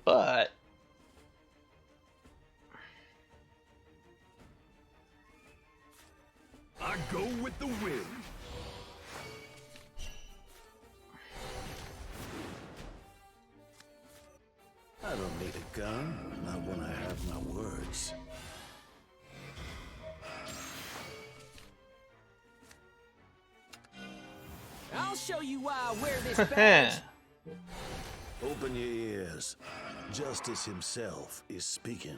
But I go with the wind. I don't need a gun, not when I have my words. I'll show you why I wear this badge. Open your ears. Justice himself is speaking.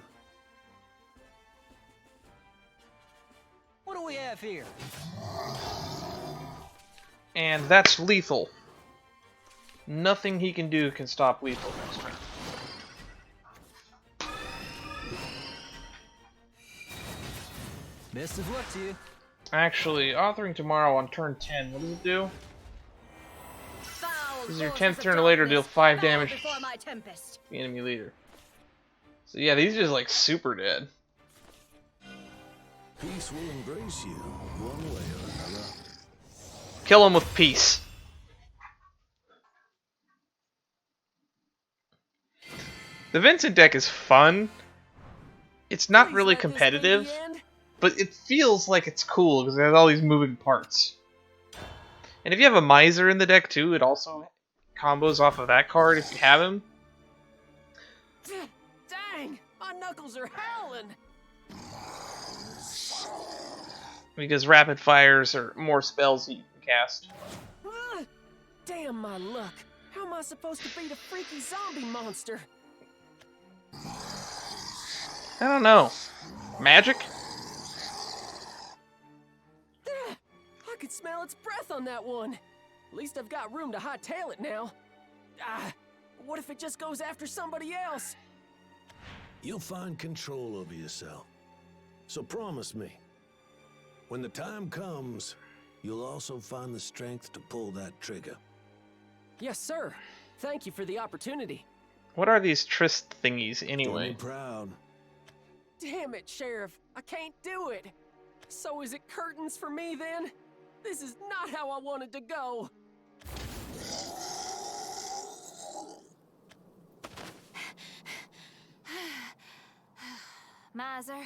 What do we have here? and that's lethal. Nothing he can do can stop lethal next turn. Best of luck to you. Actually, authoring tomorrow on turn 10, what does it do? This is your 10th turn or later, deal 5 damage to the enemy leader. So yeah, these are just like super dead. Peace will embrace you, one way or another. Kill him with peace. The Vincent deck is fun. It's not really competitive, but it feels like it's cool because it has all these moving parts. And if you have a Maiser in the deck too, it also combos off of that card if you have him. Dang, my knuckles are howling. Because rapid fires are more spells that you can cast. Ah, damn my luck. How am I supposed to beat a freaky zombie monster? I don't know. Magic? I could smell its breath on that one. At least I've got room to hightail it now. What if it just goes after somebody else? You'll find control over yourself. So promise me, when the time comes, you'll also find the strength to pull that trigger. Yes, sir. Thank you for the opportunity. What are these tryst thingies Do anyway? me proud. Damn it, Sheriff. I can't do it. So is it curtains for me then? This is not how I wanted to go. Maiser,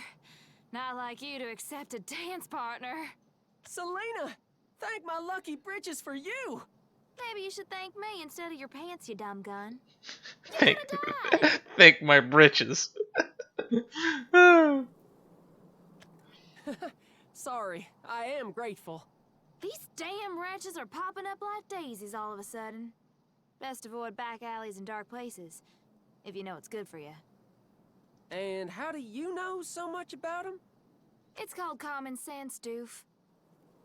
not like you to accept a dance partner. Selena, thank my lucky britches for you. Maybe you should thank me instead of your pants, you dumb gun. Thank my britches. Sorry, I am grateful. These damn wretches are popping up like daisies all of a sudden. Best avoid back alleys and dark places, if you know what's good for you. And how do you know so much about them? It's called common sense, doof.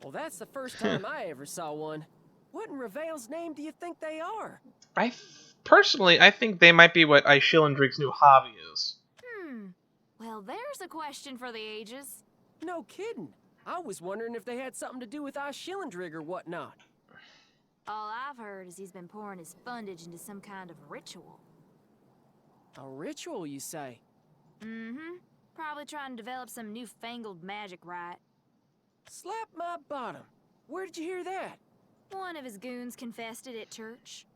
Well, that's the first time I ever saw one. What in Reveal's name do you think they are? Personally, I think they might be what Ishilindrig's new hobby is. Well, there's a question for the ages. No kidding. I was wondering if they had something to do with Ishilindrig or whatnot. All I've heard is he's been pouring his fundage into some kind of ritual. A ritual, you say? Mm-hmm. Probably trying to develop some newfangled magic rite. Slap my bottom. Where did you hear that? One of his goons confessed it at church.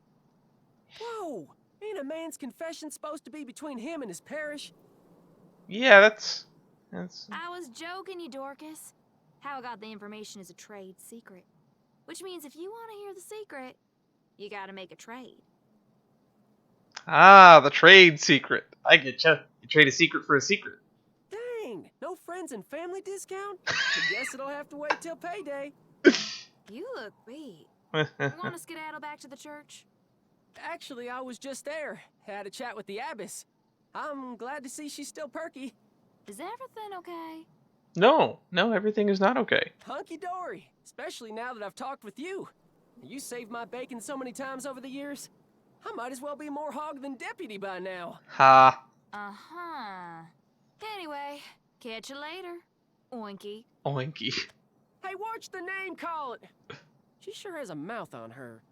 Whoa! Ain't a man's confession supposed to be between him and his parish? Yeah, that's... I was joking, you Dorcas. How I got the information is a trade secret. Which means if you want to hear the secret, you gotta make a trade. Ah, the trade secret. I get you. You trade a secret for a secret. Dang! No friends and family discount? I guess it'll have to wait till payday. You look beat. You want to skedaddle back to the church? Actually, I was just there. Had a chat with the abbess. I'm glad to see she's still perky. Is everything okay? No, everything is not okay. Hunky-dory. Especially now that I've talked with you. You saved my bacon so many times over the years. I might as well be more hog than deputy by now. Ha. Uh-huh. Anyway, catch you later, Oinky. Oinky. Hey, watch the name calling. She sure has a mouth on her.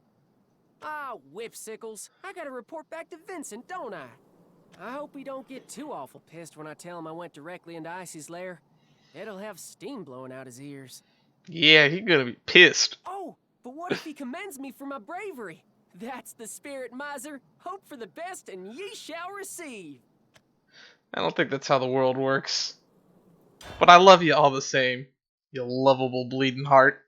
Ah, whipsicles. I gotta report back to Vincent, don't I? I hope he don't get too awful pissed when I tell him I went directly into Icy's lair. It'll have steam blowing out his ears. Yeah, he's gonna be pissed. Oh, but what if he commends me for my bravery? That's the spirit, Maiser. Hope for the best and ye shall receive. I don't think that's how the world works. But I love you all the same, you lovable bleeding heart.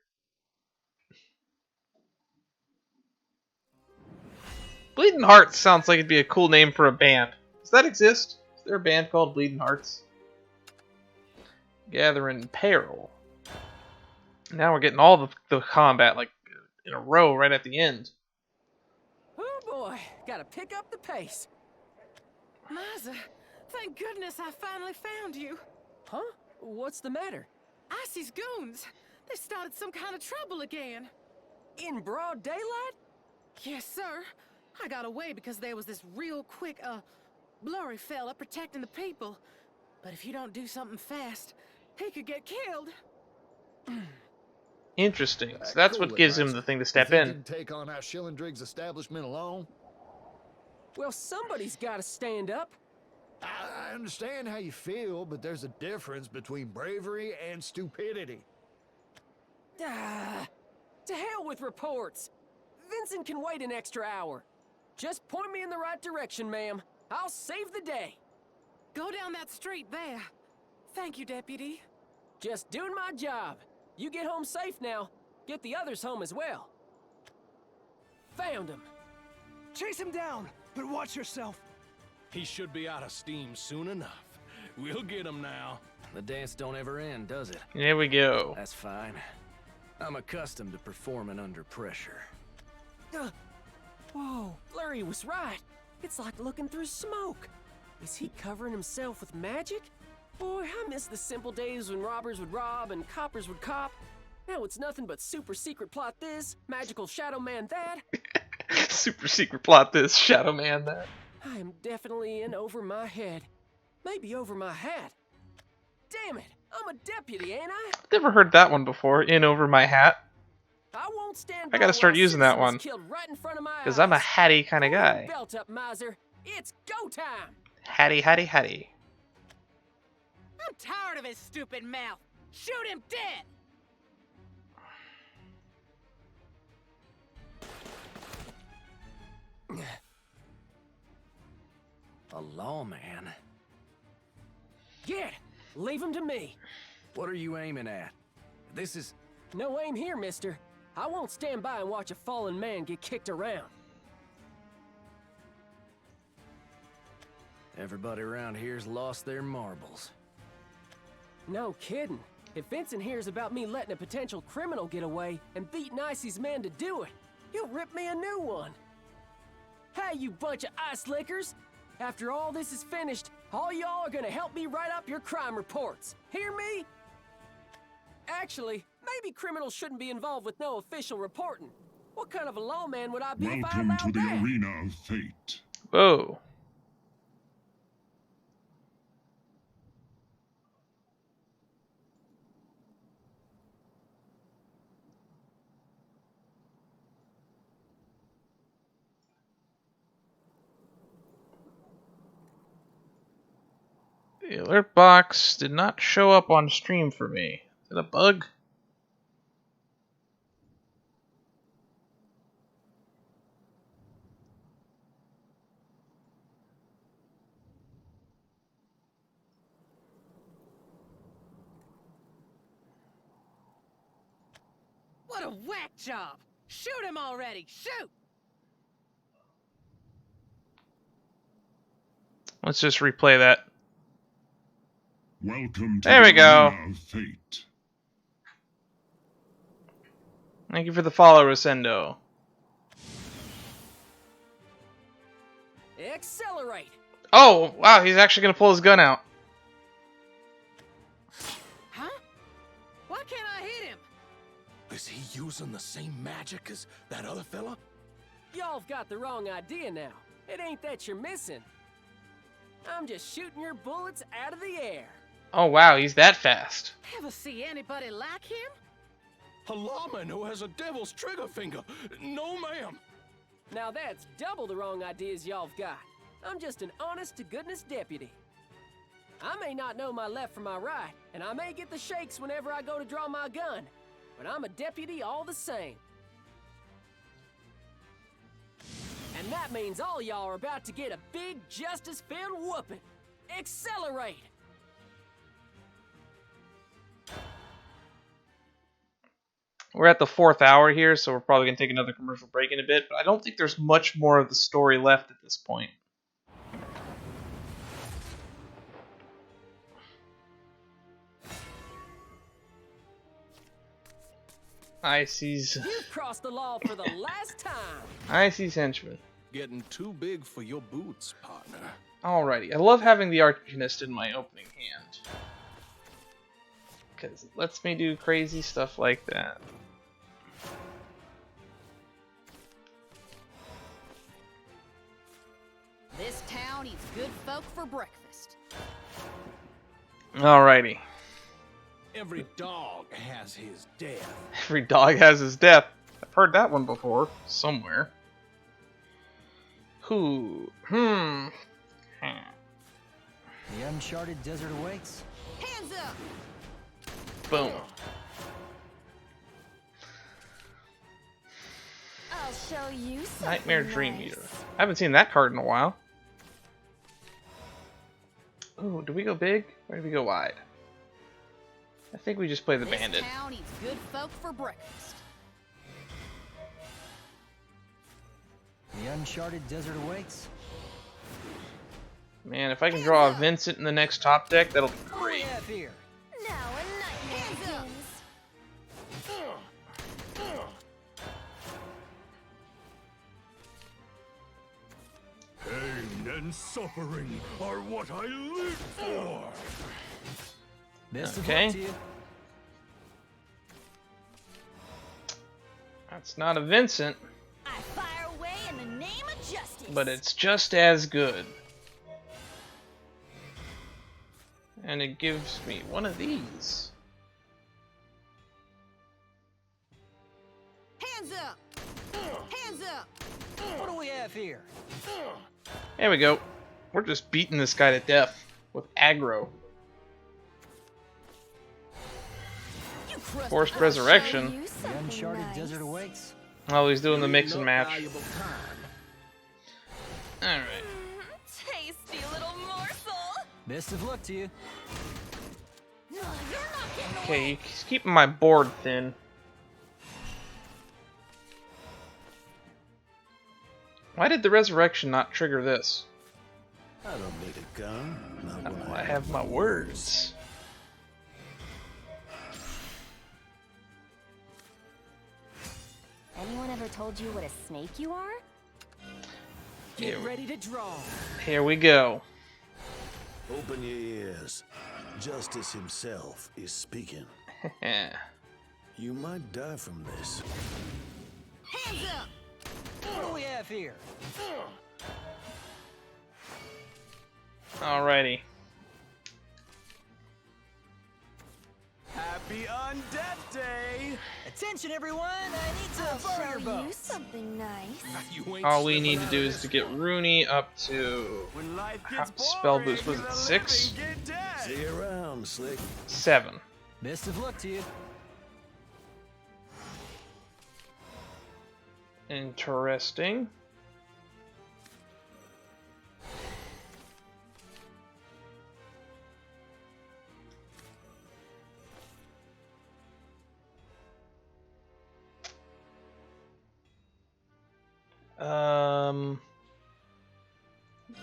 Bleeding Hearts sounds like it'd be a cool name for a band. Does that exist? Is there a band called Bleeding Hearts? Gathering Peril. Now we're getting all the combat like in a row right at the end. Oh boy, gotta pick up the pace. Maiser, thank goodness I finally found you. Huh? What's the matter? Icy's goons. They started some kind of trouble again. In broad daylight? Yes, sir. I got away because there was this real quick, blurry fella protecting the people. But if you don't do something fast, he could get killed. Interesting. So that's Cool what it, gives him Maiser. the thing to You step think in. you can take on our Schillendrig's establishment alone? Well, somebody's gotta stand up. I understand how you feel, but there's a difference between bravery and stupidity. Ah, to hell with reports. Vincent can wait an extra hour. Just point me in the right direction, ma'am. I'll save the day. Go down that street there. Thank you, Deputy. Just doing my job. You get home safe now. Get the others home as well. Found him. Chase him down, but watch yourself. He should be out of steam soon enough. We'll get him now. The dance don't ever end, does it? Here we go. That's fine. I'm accustomed to performing under pressure. Whoa, Blurry was right. It's like looking through smoke. Is he covering himself with magic? Boy, I miss the simple days when robbers would rob and coppers would cop. Now it's nothing but super secret plot this, magical shadow man that. Super secret plot this, Shadow Man that. I am definitely in over my head. Maybe over my hat. Damn it, I'm a deputy, ain't I? Never heard that one before. In over my hat. I won't stand I gotta start while using that citizens one. killed right in front of my Because I'm a eyes. hatty kind of Pull your guy. belt up, Maiser. It's go time. Hatty, hatty, hatty. I'm tired of his stupid mouth. Shoot him dead. A lawman? Get! Leave him to me. What are you aiming at? This is... No aim here, mister. I won't stand by and watch a fallen man get kicked around. Everybody around here's lost their marbles. No kidding. If Vincent hears about me letting a potential criminal get away and beating Icy's man to do it, he'll rip me a new one. Hey, you bunch of ice lickers! After all this is finished, all y'all are gonna help me write up your crime reports. Hear me? Actually, maybe criminals shouldn't be involved with no official reporting. What kind of a lawman would I be if I allowed that? Arena of Fate. Whoa. The alert box did not show up on stream for me. Is it a bug? What a whack job. Shoot him already. Shoot. Let's just replay that. Welcome to There we the go. Arena of Fate. Thank you for the follow, Rosendo. Accelerate! Oh, wow, he's actually going to pull his gun out. Huh? Why can't I hit him? Is he using the same magic as that other fella? Y'all've got the wrong idea now. It ain't that you're missing. I'm just shooting your bullets out of the air. Oh, wow, he's that fast. Ever see anybody like him? A lawman who has a devil's trigger finger. No, ma'am. Now that's double the wrong ideas y'all've got. I'm just an honest-to-goodness deputy. I may not know my left from my right, and I may get the shakes whenever I go to draw my gun, but I'm a deputy all the same. And that means all y'all are about to get a big justice-filled whooping. Accelerate! We're at the 4th hour here, so we're probably going to take another commercial break in a bit, but I don't think there's much more of the story left at this point. Icy's... You've crossed the law for the last time! Icy's henchman. Getting too big for your boots, partner. Alrighty, I love having the Arcanist in my opening hand. Because it lets me do crazy stuff like that. This town eats good folk for breakfast. Alrighty. Every dog has his death. Every dog has his death. I've heard that one before, somewhere. Who? The uncharted desert awaits. Hands up! Boom. I'll show you something Nightmare nice. Dream Eater. I haven't seen that card in a while. Ooh, do we go big or do we go wide? I think we just play the bandit. This town eats good folk for breakfast. The uncharted desert awaits. Man, if I can draw a Vincent in the next top deck, that'll be great. Here. Now a nightmare begins. Pain and suffering are what I live for. Best Okay. of luck to you. That's not a Vincent, I fire away in the name of justice. but it's just as good. And it gives me one of these. Hands up! Hands up! What do we have here? There we go. We're just beating this guy to death with aggro. Forced resurrection. The uncharted desert awaits. Oh, he's doing the mix and match. Alright. Tasty little morsel. Best of luck to you. No, you're not getting Okay, he's keeping my board thin. Why did the resurrection not trigger this? I don't need a gun. Not Now when I have my words. Anyone ever told you what a snake you are? Get ready to draw. Here we go. Open your ears. Justice himself is speaking. You might die from this. Hands up! What do we have here? Alrighty. Happy Undeath Day! Attention, everyone! I need to I'll borrow your show boat. you something nice. All we need to do is to get Rooney up to spell boost. Was it 6? See you around, Slick. 7. Best of luck to you. Interesting.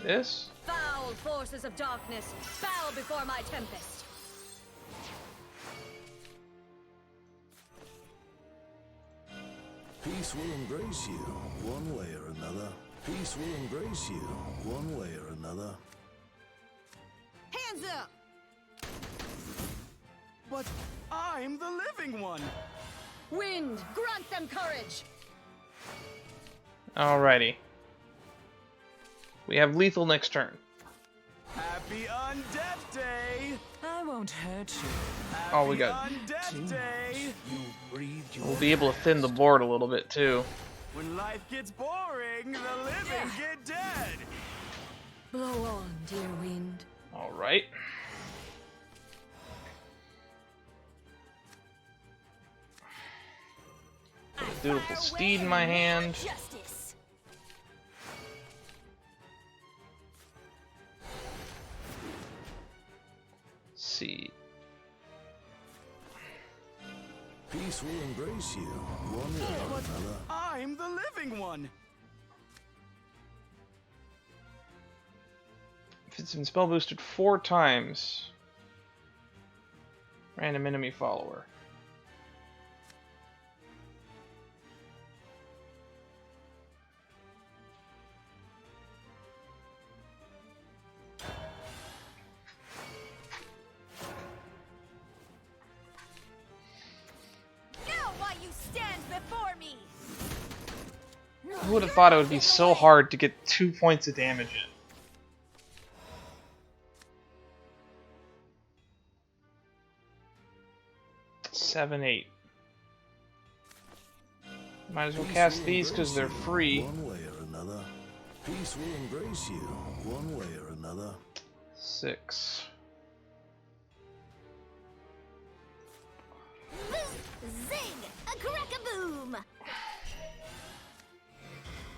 This? Foul forces of darkness, bow before my tempest. Peace will embrace you, one way or another. Peace will embrace you, one way or another. Hands up! But I'm the living one. Wind, grant them courage. Alrighty. We have lethal next turn. Happy Undeath Day! I won't hurt you. Oh, we got. Death Day. We'll be able to thin the board a little bit too. When life gets boring, the living get dead. Blow on, dear wind. All right. Got a beautiful steed in my hand. Justice. Let's see. Peace will embrace you, one way or another. I'm the living one. If it's been spell boosted 4 times. Random enemy follower. Who would have thought it would be so hard to get 2 points of damage in? Seven, 8. Might as well cast these because they're free. One way or another. Peace will embrace you, one way or another. 6. Zing! A crack-a-boom!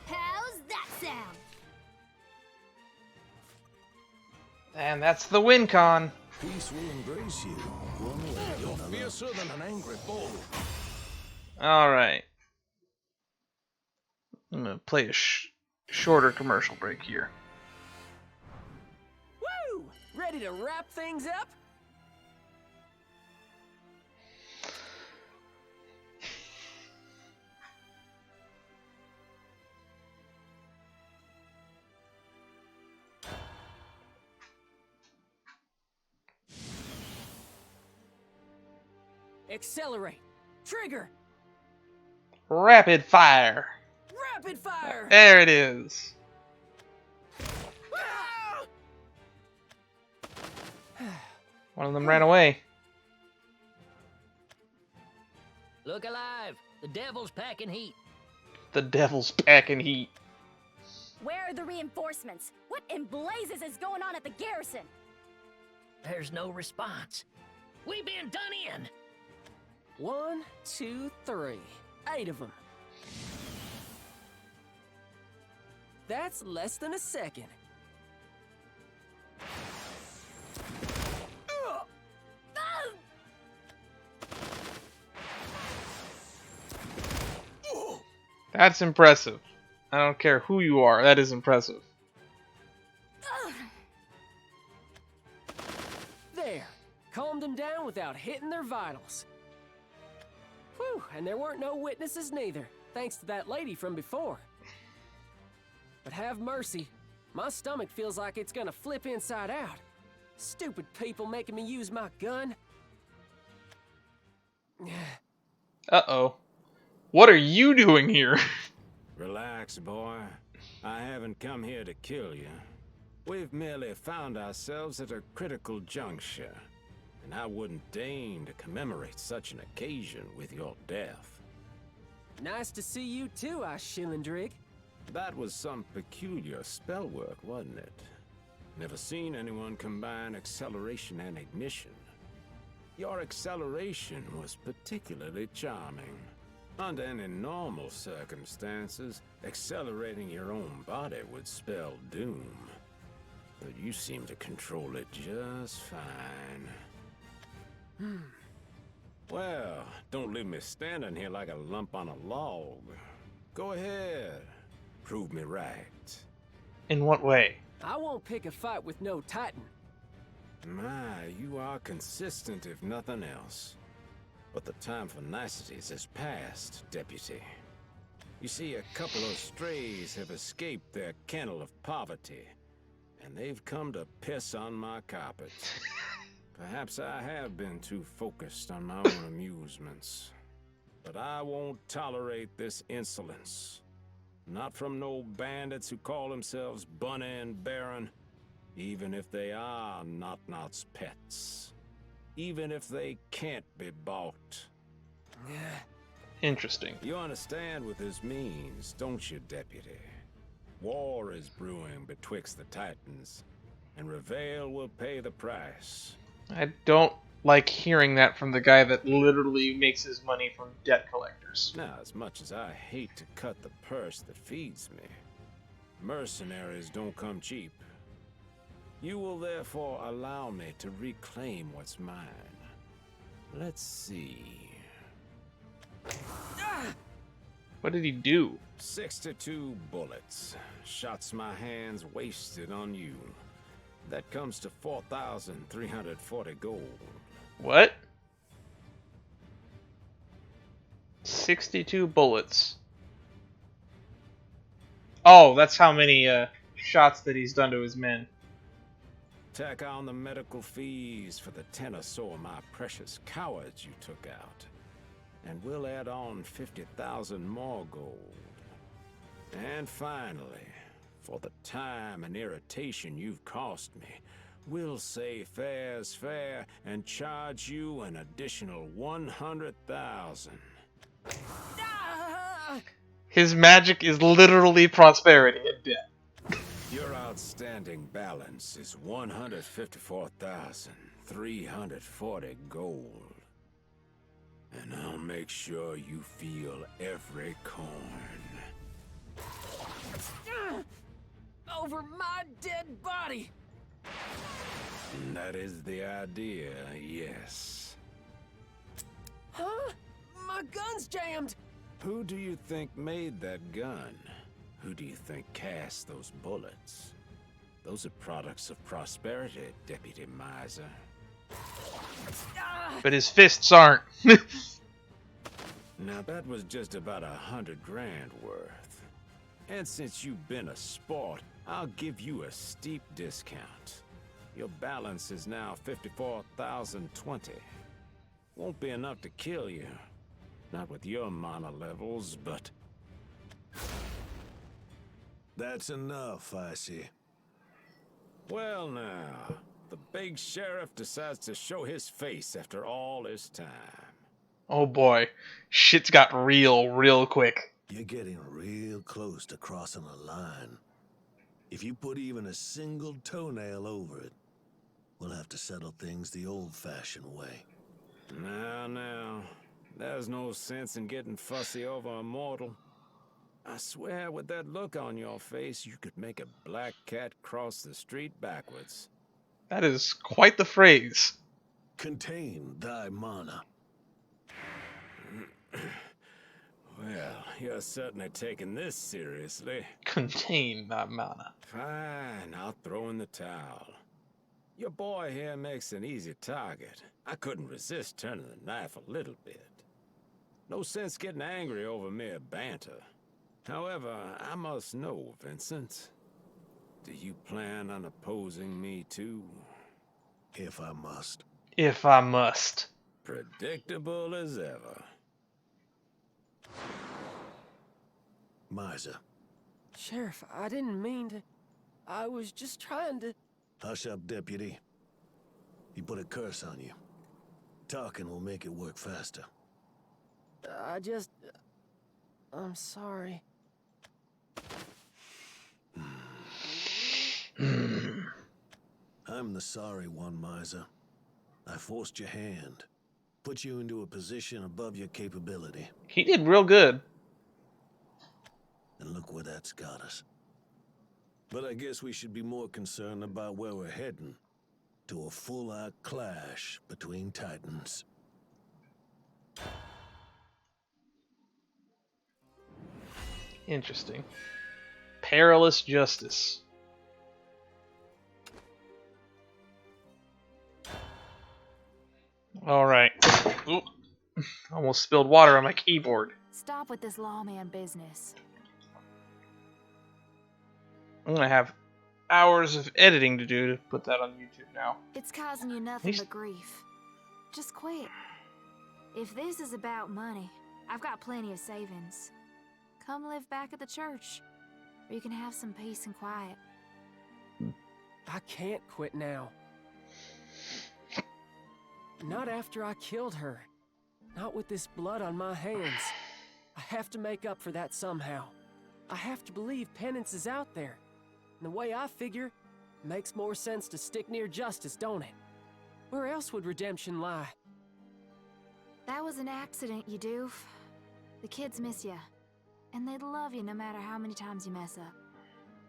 How's that sound? And that's the win con. Peace will embrace you, one way or another. You're fiercer than an angry bull. Alright. I'm gonna play a shorter commercial break here. Woo! Ready to wrap things up? Accelerate. Trigger. Rapid fire. Rapid fire. There it is. One of them ran away. Look alive! The devil's packing heat. The devil's packing heat. Where are the reinforcements? What in blazes is going on at the garrison? There's no response. We've been done in. 1, 2, 3. 8 of them. That's less than a second. That's impressive. I don't care who you are, that is impressive. There. Calmed them down without hitting their vitals. Whew, and there weren't no witnesses neither, thanks to that lady from before. But have mercy, my stomach feels like it's gonna flip inside out. Stupid people making me use my gun. Uh-oh. What are you doing here? Relax, boy. I haven't come here to kill you. We've merely found ourselves at a critical juncture, and I wouldn't deign to commemorate such an occasion with your death. Nice to see you too, Shillendrig. That was some peculiar spell work, wasn't it? Never seen anyone combine acceleration and ignition. Your acceleration was particularly charming. Under any normal circumstances, accelerating your own body would spell doom. But you seem to control it just fine. Well, don't leave me standing here like a lump on a log. Go ahead. Prove me right. In what way? I won't pick a fight with no Titan. My, you are consistent if nothing else. But the time for niceties is past, Deputy. You see, a couple of strays have escaped their kennel of poverty, and they've come to piss on my carpet. Perhaps I have been too focused on my own amusements. But I won't tolerate this insolence. Not from no bandits who call themselves Bunny and Baron, even if they are Not-Not's pets. even if they can't be bought. Interesting. You understand what this means, don't you, Deputy? War is brewing betwixt the Titans, and Revale will pay the price. I don't like hearing that from the guy that literally makes his money from debt collectors. Now, as much as I hate to cut the purse that feeds me, mercenaries don't come cheap. You will therefore allow me to reclaim what's mine. Let's see. What did he do? 62 bullets. Shots my hands wasted on you. That comes to 4,340 gold. What? 62 bullets. Oh, that's how many shots that he's done to his men. Tack on the medical fees for the 10 or so of my precious cowards you took out. And we'll add on 50,000 more gold. And finally, for the time and irritation you've cost me, we'll say fair's fair and charge you an additional 100,000. His magic is literally prosperity and debt. Your outstanding balance is 154,340 gold. And I'll make sure you feel every coin. Over my dead body! That is the idea, yes. Huh? My gun's jammed! Who do you think made that gun? Who do you think cast those bullets? Those are products of prosperity, Deputy Maiser. But his fists aren't. Now that was just about 100 grand worth. And since you've been a sport, I'll give you a steep discount. Your balance is now 54,020. Won't be enough to kill you. Not with your mana levels, but... That's enough, I see. Well now, the big sheriff decides to show his face after all this time. Oh boy, shit's got real quick. You're getting real close to crossing a line. If you put even a single toenail over it, we'll have to settle things the old-fashioned way. Now, there's no sense in getting fussy over a mortal. I swear, with that look on your face, you could make a black cat cross the street backwards. That is quite the phrase. Contain thy mana. Well, you're certainly taking this seriously. Contain thy mana. Fine, I'll throw in the towel. Your boy here makes an easy target. I couldn't resist turning the knife a little bit. No sense getting angry over mere banter. However, I must know, Vincent. Do you plan on opposing me too? If I must. If I must. Predictable as ever. Maiser. Sheriff, I didn't mean to. I was just trying to... Hush up, deputy. He put a curse on you. Talking will make it work faster. I'm sorry. I'm the sorry one, Maiser. I forced your hand. Put you into a position above your capability. He did real good. And look where that's got us. But I guess we should be more concerned about where we're heading. To a full-out clash between titans. Interesting. Perilous justice. Alright. Oop. Almost spilled water on my keyboard. Stop with this lawman business. I'm gonna have hours of editing to do to put that on YouTube now. It's causing you nothing He's- but grief. Just quit. If this is about money, I've got plenty of savings. Come live back at the church, where you can have some peace and quiet. I can't quit now. Not after I killed her. Not with this blood on my hands. I have to make up for that somehow. I have to believe penance is out there. And the way I figure, it makes more sense to stick near justice, don't it? Where else would redemption lie? That was an accident, you doof. The kids miss you. And they'd love you no matter how many times you mess up.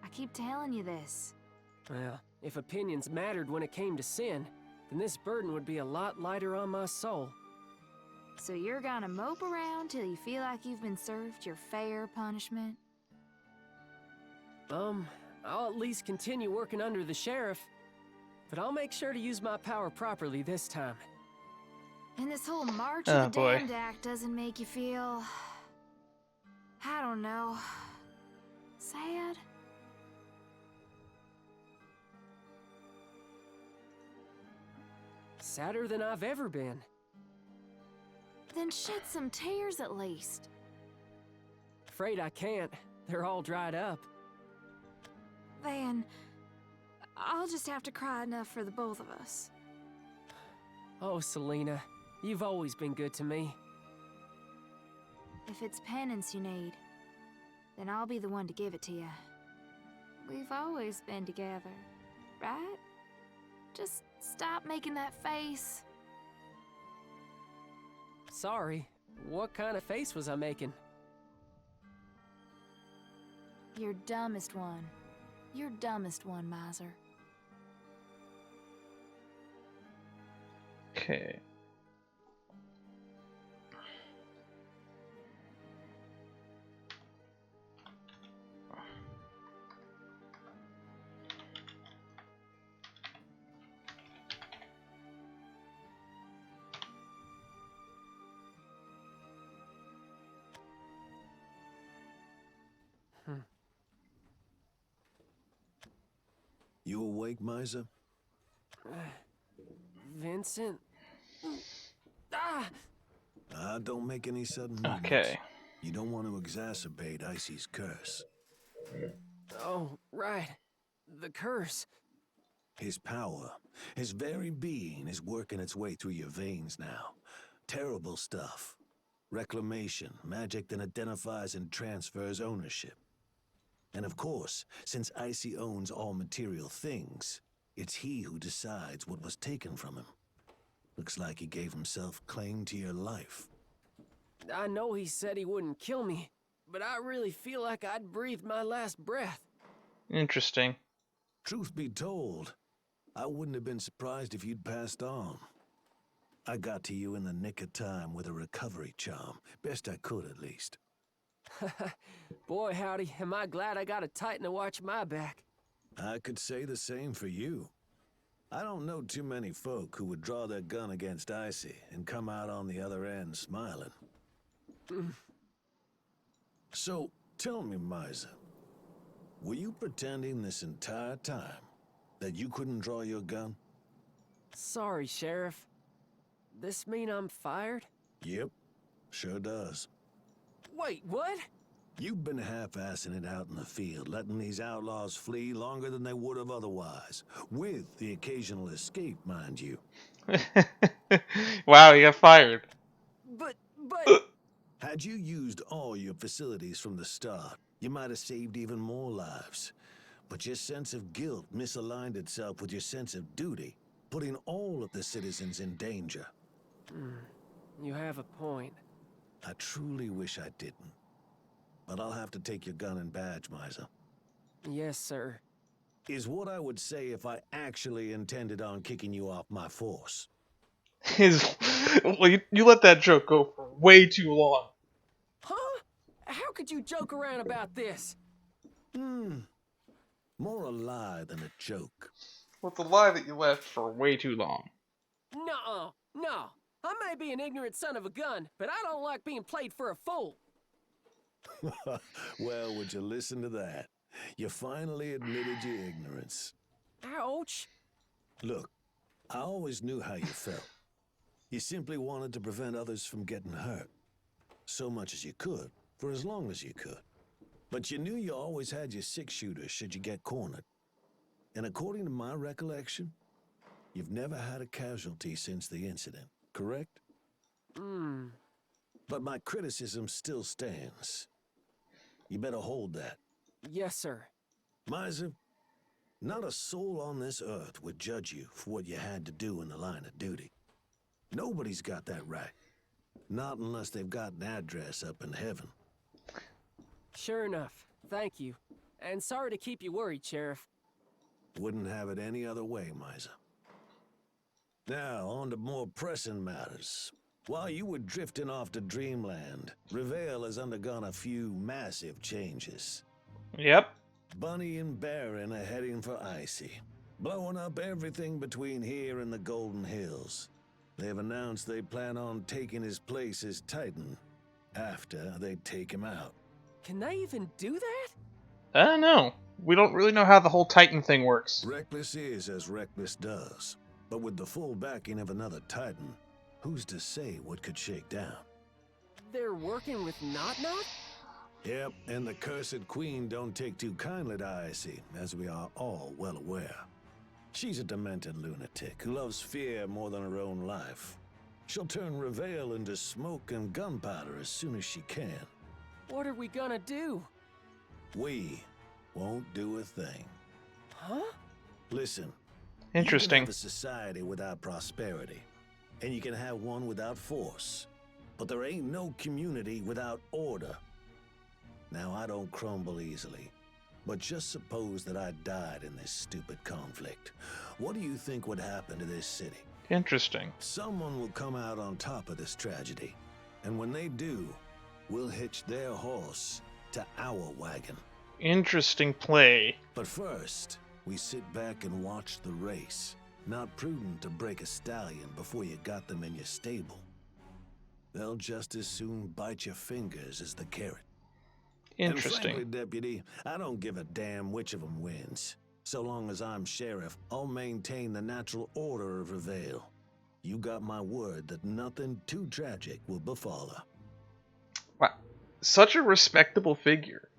I keep telling you this. Well, if opinions mattered when it came to sin, then this burden would be a lot lighter on my soul. So you're gonna mope around till you feel like you've been served your fair punishment? I'll at least continue working under the sheriff. But I'll make sure to use my power properly this time. And this whole March of the Damned act doesn't make you feel... I don't know... sad? Sadder than I've ever been. Then shed some tears at least. Afraid I can't. They're all dried up. Then... I'll just have to cry enough for the both of us. Oh, Selena, you've always been good to me. If it's penance you need, then I'll be the one to give it to you. We've always been together, right? Just stop making that face. Sorry, what kind of face was I making? Your dumbest one. Your dumbest one, Maiser. Okay. You awake, Maiser? Vincent? Don't make any sudden movements. Okay. You don't want to exacerbate Icy's curse. Oh, right. The curse. His power, his very being is working its way through your veins now. Terrible stuff. Reclamation, magic that identifies and transfers ownership. And of course, since Icy owns all material things, it's he who decides what was taken from him. Looks like he gave himself claim to your life. I know he said he wouldn't kill me, but I really feel like I'd breathed my last breath. Interesting. Truth be told, I wouldn't have been surprised if you'd passed on. I got to you in the nick of time with a recovery charm. Best I could, at least. Boy, howdy, am I glad I got a Titan to watch my back. I could say the same for you. I don't know too many folk who would draw their gun against Icy and come out on the other end smiling. So, tell me, Maiser, were you pretending this entire time that you couldn't draw your gun? Sorry, Sheriff. This mean I'm fired? Yep, sure does. Wait, what? You've been half-assing it out in the field, letting these outlaws flee longer than they would have otherwise. With the occasional escape, mind you. Wow, he got fired. But... Had you used all your facilities from the start, you might have saved even more lives. But your sense of guilt misaligned itself with your sense of duty, putting all of the citizens in danger. You have a point. I truly wish I didn't. But I'll have to take your gun and badge, Maiser. Yes, sir. Is what I would say if I actually intended on kicking you off my force. Well, you let that joke go for way too long. Huh? How could you joke around about this? More a lie than a joke. Well, it's a lie that you left for way too long. Nuh-uh. No. I may be an ignorant son of a gun, but I don't like being played for a fool. Well, would you listen to that? You finally admitted your ignorance. Ouch. Look, I always knew how you felt. You simply wanted to prevent others from getting hurt. So much as you could, for as long as you could. But you knew you always had your six-shooter should you get cornered. And according to my recollection, You've never had a casualty since the incident, correct? But my criticism still stands. You better hold that. Yes, sir. Maiser, not a soul on this earth would judge you for what you had to do in the line of duty. Nobody's got that right. Not unless they've got an address up in heaven. Sure enough. Thank you. And sorry to keep you worried, Sheriff. Wouldn't have it any other way, Maiser. Now, on to more pressing matters. While you were drifting off to Dreamland, Revale has undergone a few massive changes. Yep. Bunny and Baron are heading for Icy, blowing up everything between here and the Golden Hills. They've announced they plan on taking his place as Titan after they take him out. Can they even do that? I don't know. We don't really know how the whole Titan thing works. Reckless is as Reckless does, but with the full backing of another Titan, who's to say what could shake down? They're working with Not-Not? Yep, and the Cursed Queen don't take too kindly to Icy, as we are all well aware. She's a demented lunatic who loves fear more than her own life. She'll turn Revale into smoke and gunpowder as soon as she can. What are we gonna do? We won't do a thing. Huh? Listen. Interesting. You can have a society without prosperity, and you can have one without force. But there ain't no community without order. Now, I don't crumble easily, but just suppose that I died in this stupid conflict. What do you think would happen to this city? Interesting. Someone will come out on top of this tragedy, and when they do, we'll hitch their horse to our wagon. Interesting play. But first, we sit back and watch the race. Not prudent to break a stallion before you got them in your stable. They'll just as soon bite your fingers as the carrot. Interesting. And frankly, Deputy, I don't give a damn which of them wins. So long as I'm sheriff, I'll maintain the natural order of Revale. You got my word that nothing too tragic will befall her. Wow. Such a respectable figure.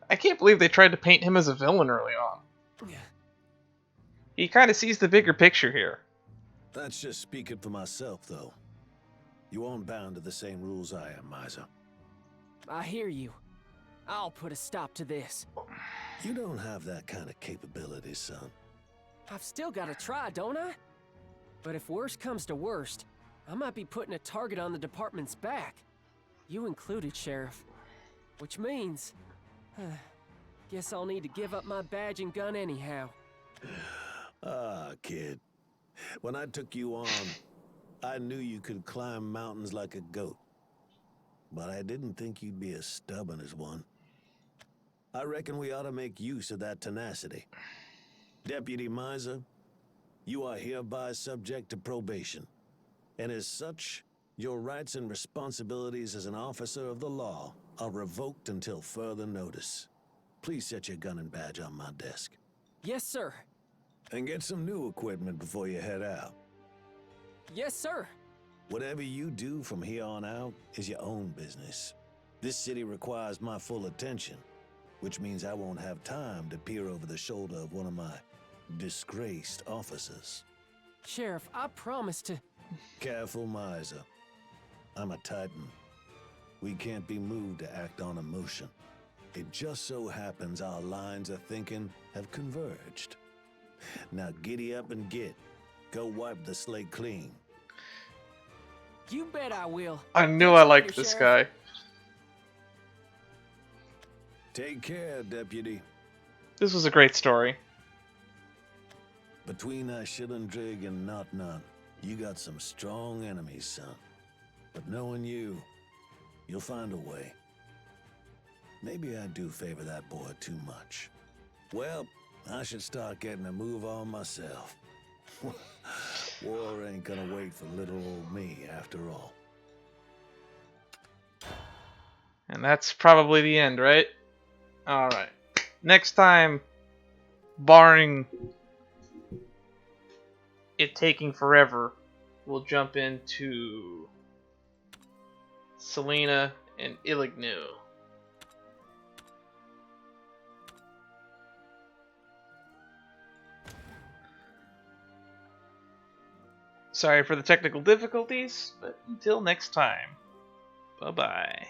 I can't believe they tried to paint him as a villain early on. He kind of sees the bigger picture here. That's just speaking for myself, though. You aren't bound to the same rules I am, Maiser. I hear you. I'll put a stop to this. You don't have that kind of capability, son. I've still got to try, don't I? But if worst comes to worst, I might be putting a target on the department's back. You included, Sheriff. Which means... guess I'll need to give up my badge and gun anyhow. Ah, kid. When I took you on, I knew you could climb mountains like a goat. But I didn't think you'd be as stubborn as one. I reckon we ought to make use of that tenacity. Deputy Maiser, you are hereby subject to probation. And as such, your rights and responsibilities as an officer of the law are revoked until further notice. Please set your gun and badge on my desk. Yes, sir. And get some new equipment before you head out. Yes, sir. Whatever you do from here on out is your own business. This city requires my full attention, which means I won't have time to peer over the shoulder of one of my disgraced officers. Sheriff, I promise to... Careful, Maiser. I'm a Titan. We can't be moved to act on emotion. It just so happens our lines of thinking have converged. Now giddy up and get. Go wipe the slate clean. You bet I will. I knew I liked this guy. Take care, Deputy. This was a great story. Between Shillandrig and Not-Not, you got some strong enemies, son. But knowing you, you'll find a way. Maybe I do favor that boy too much. Well, I should start getting a move on myself. War ain't gonna wait for little old me, after all. And that's probably the end, right? Alright. Next time, barring it taking forever, we'll jump into Selena and Ilignu. Sorry for the technical difficulties, but until next time, bye-bye.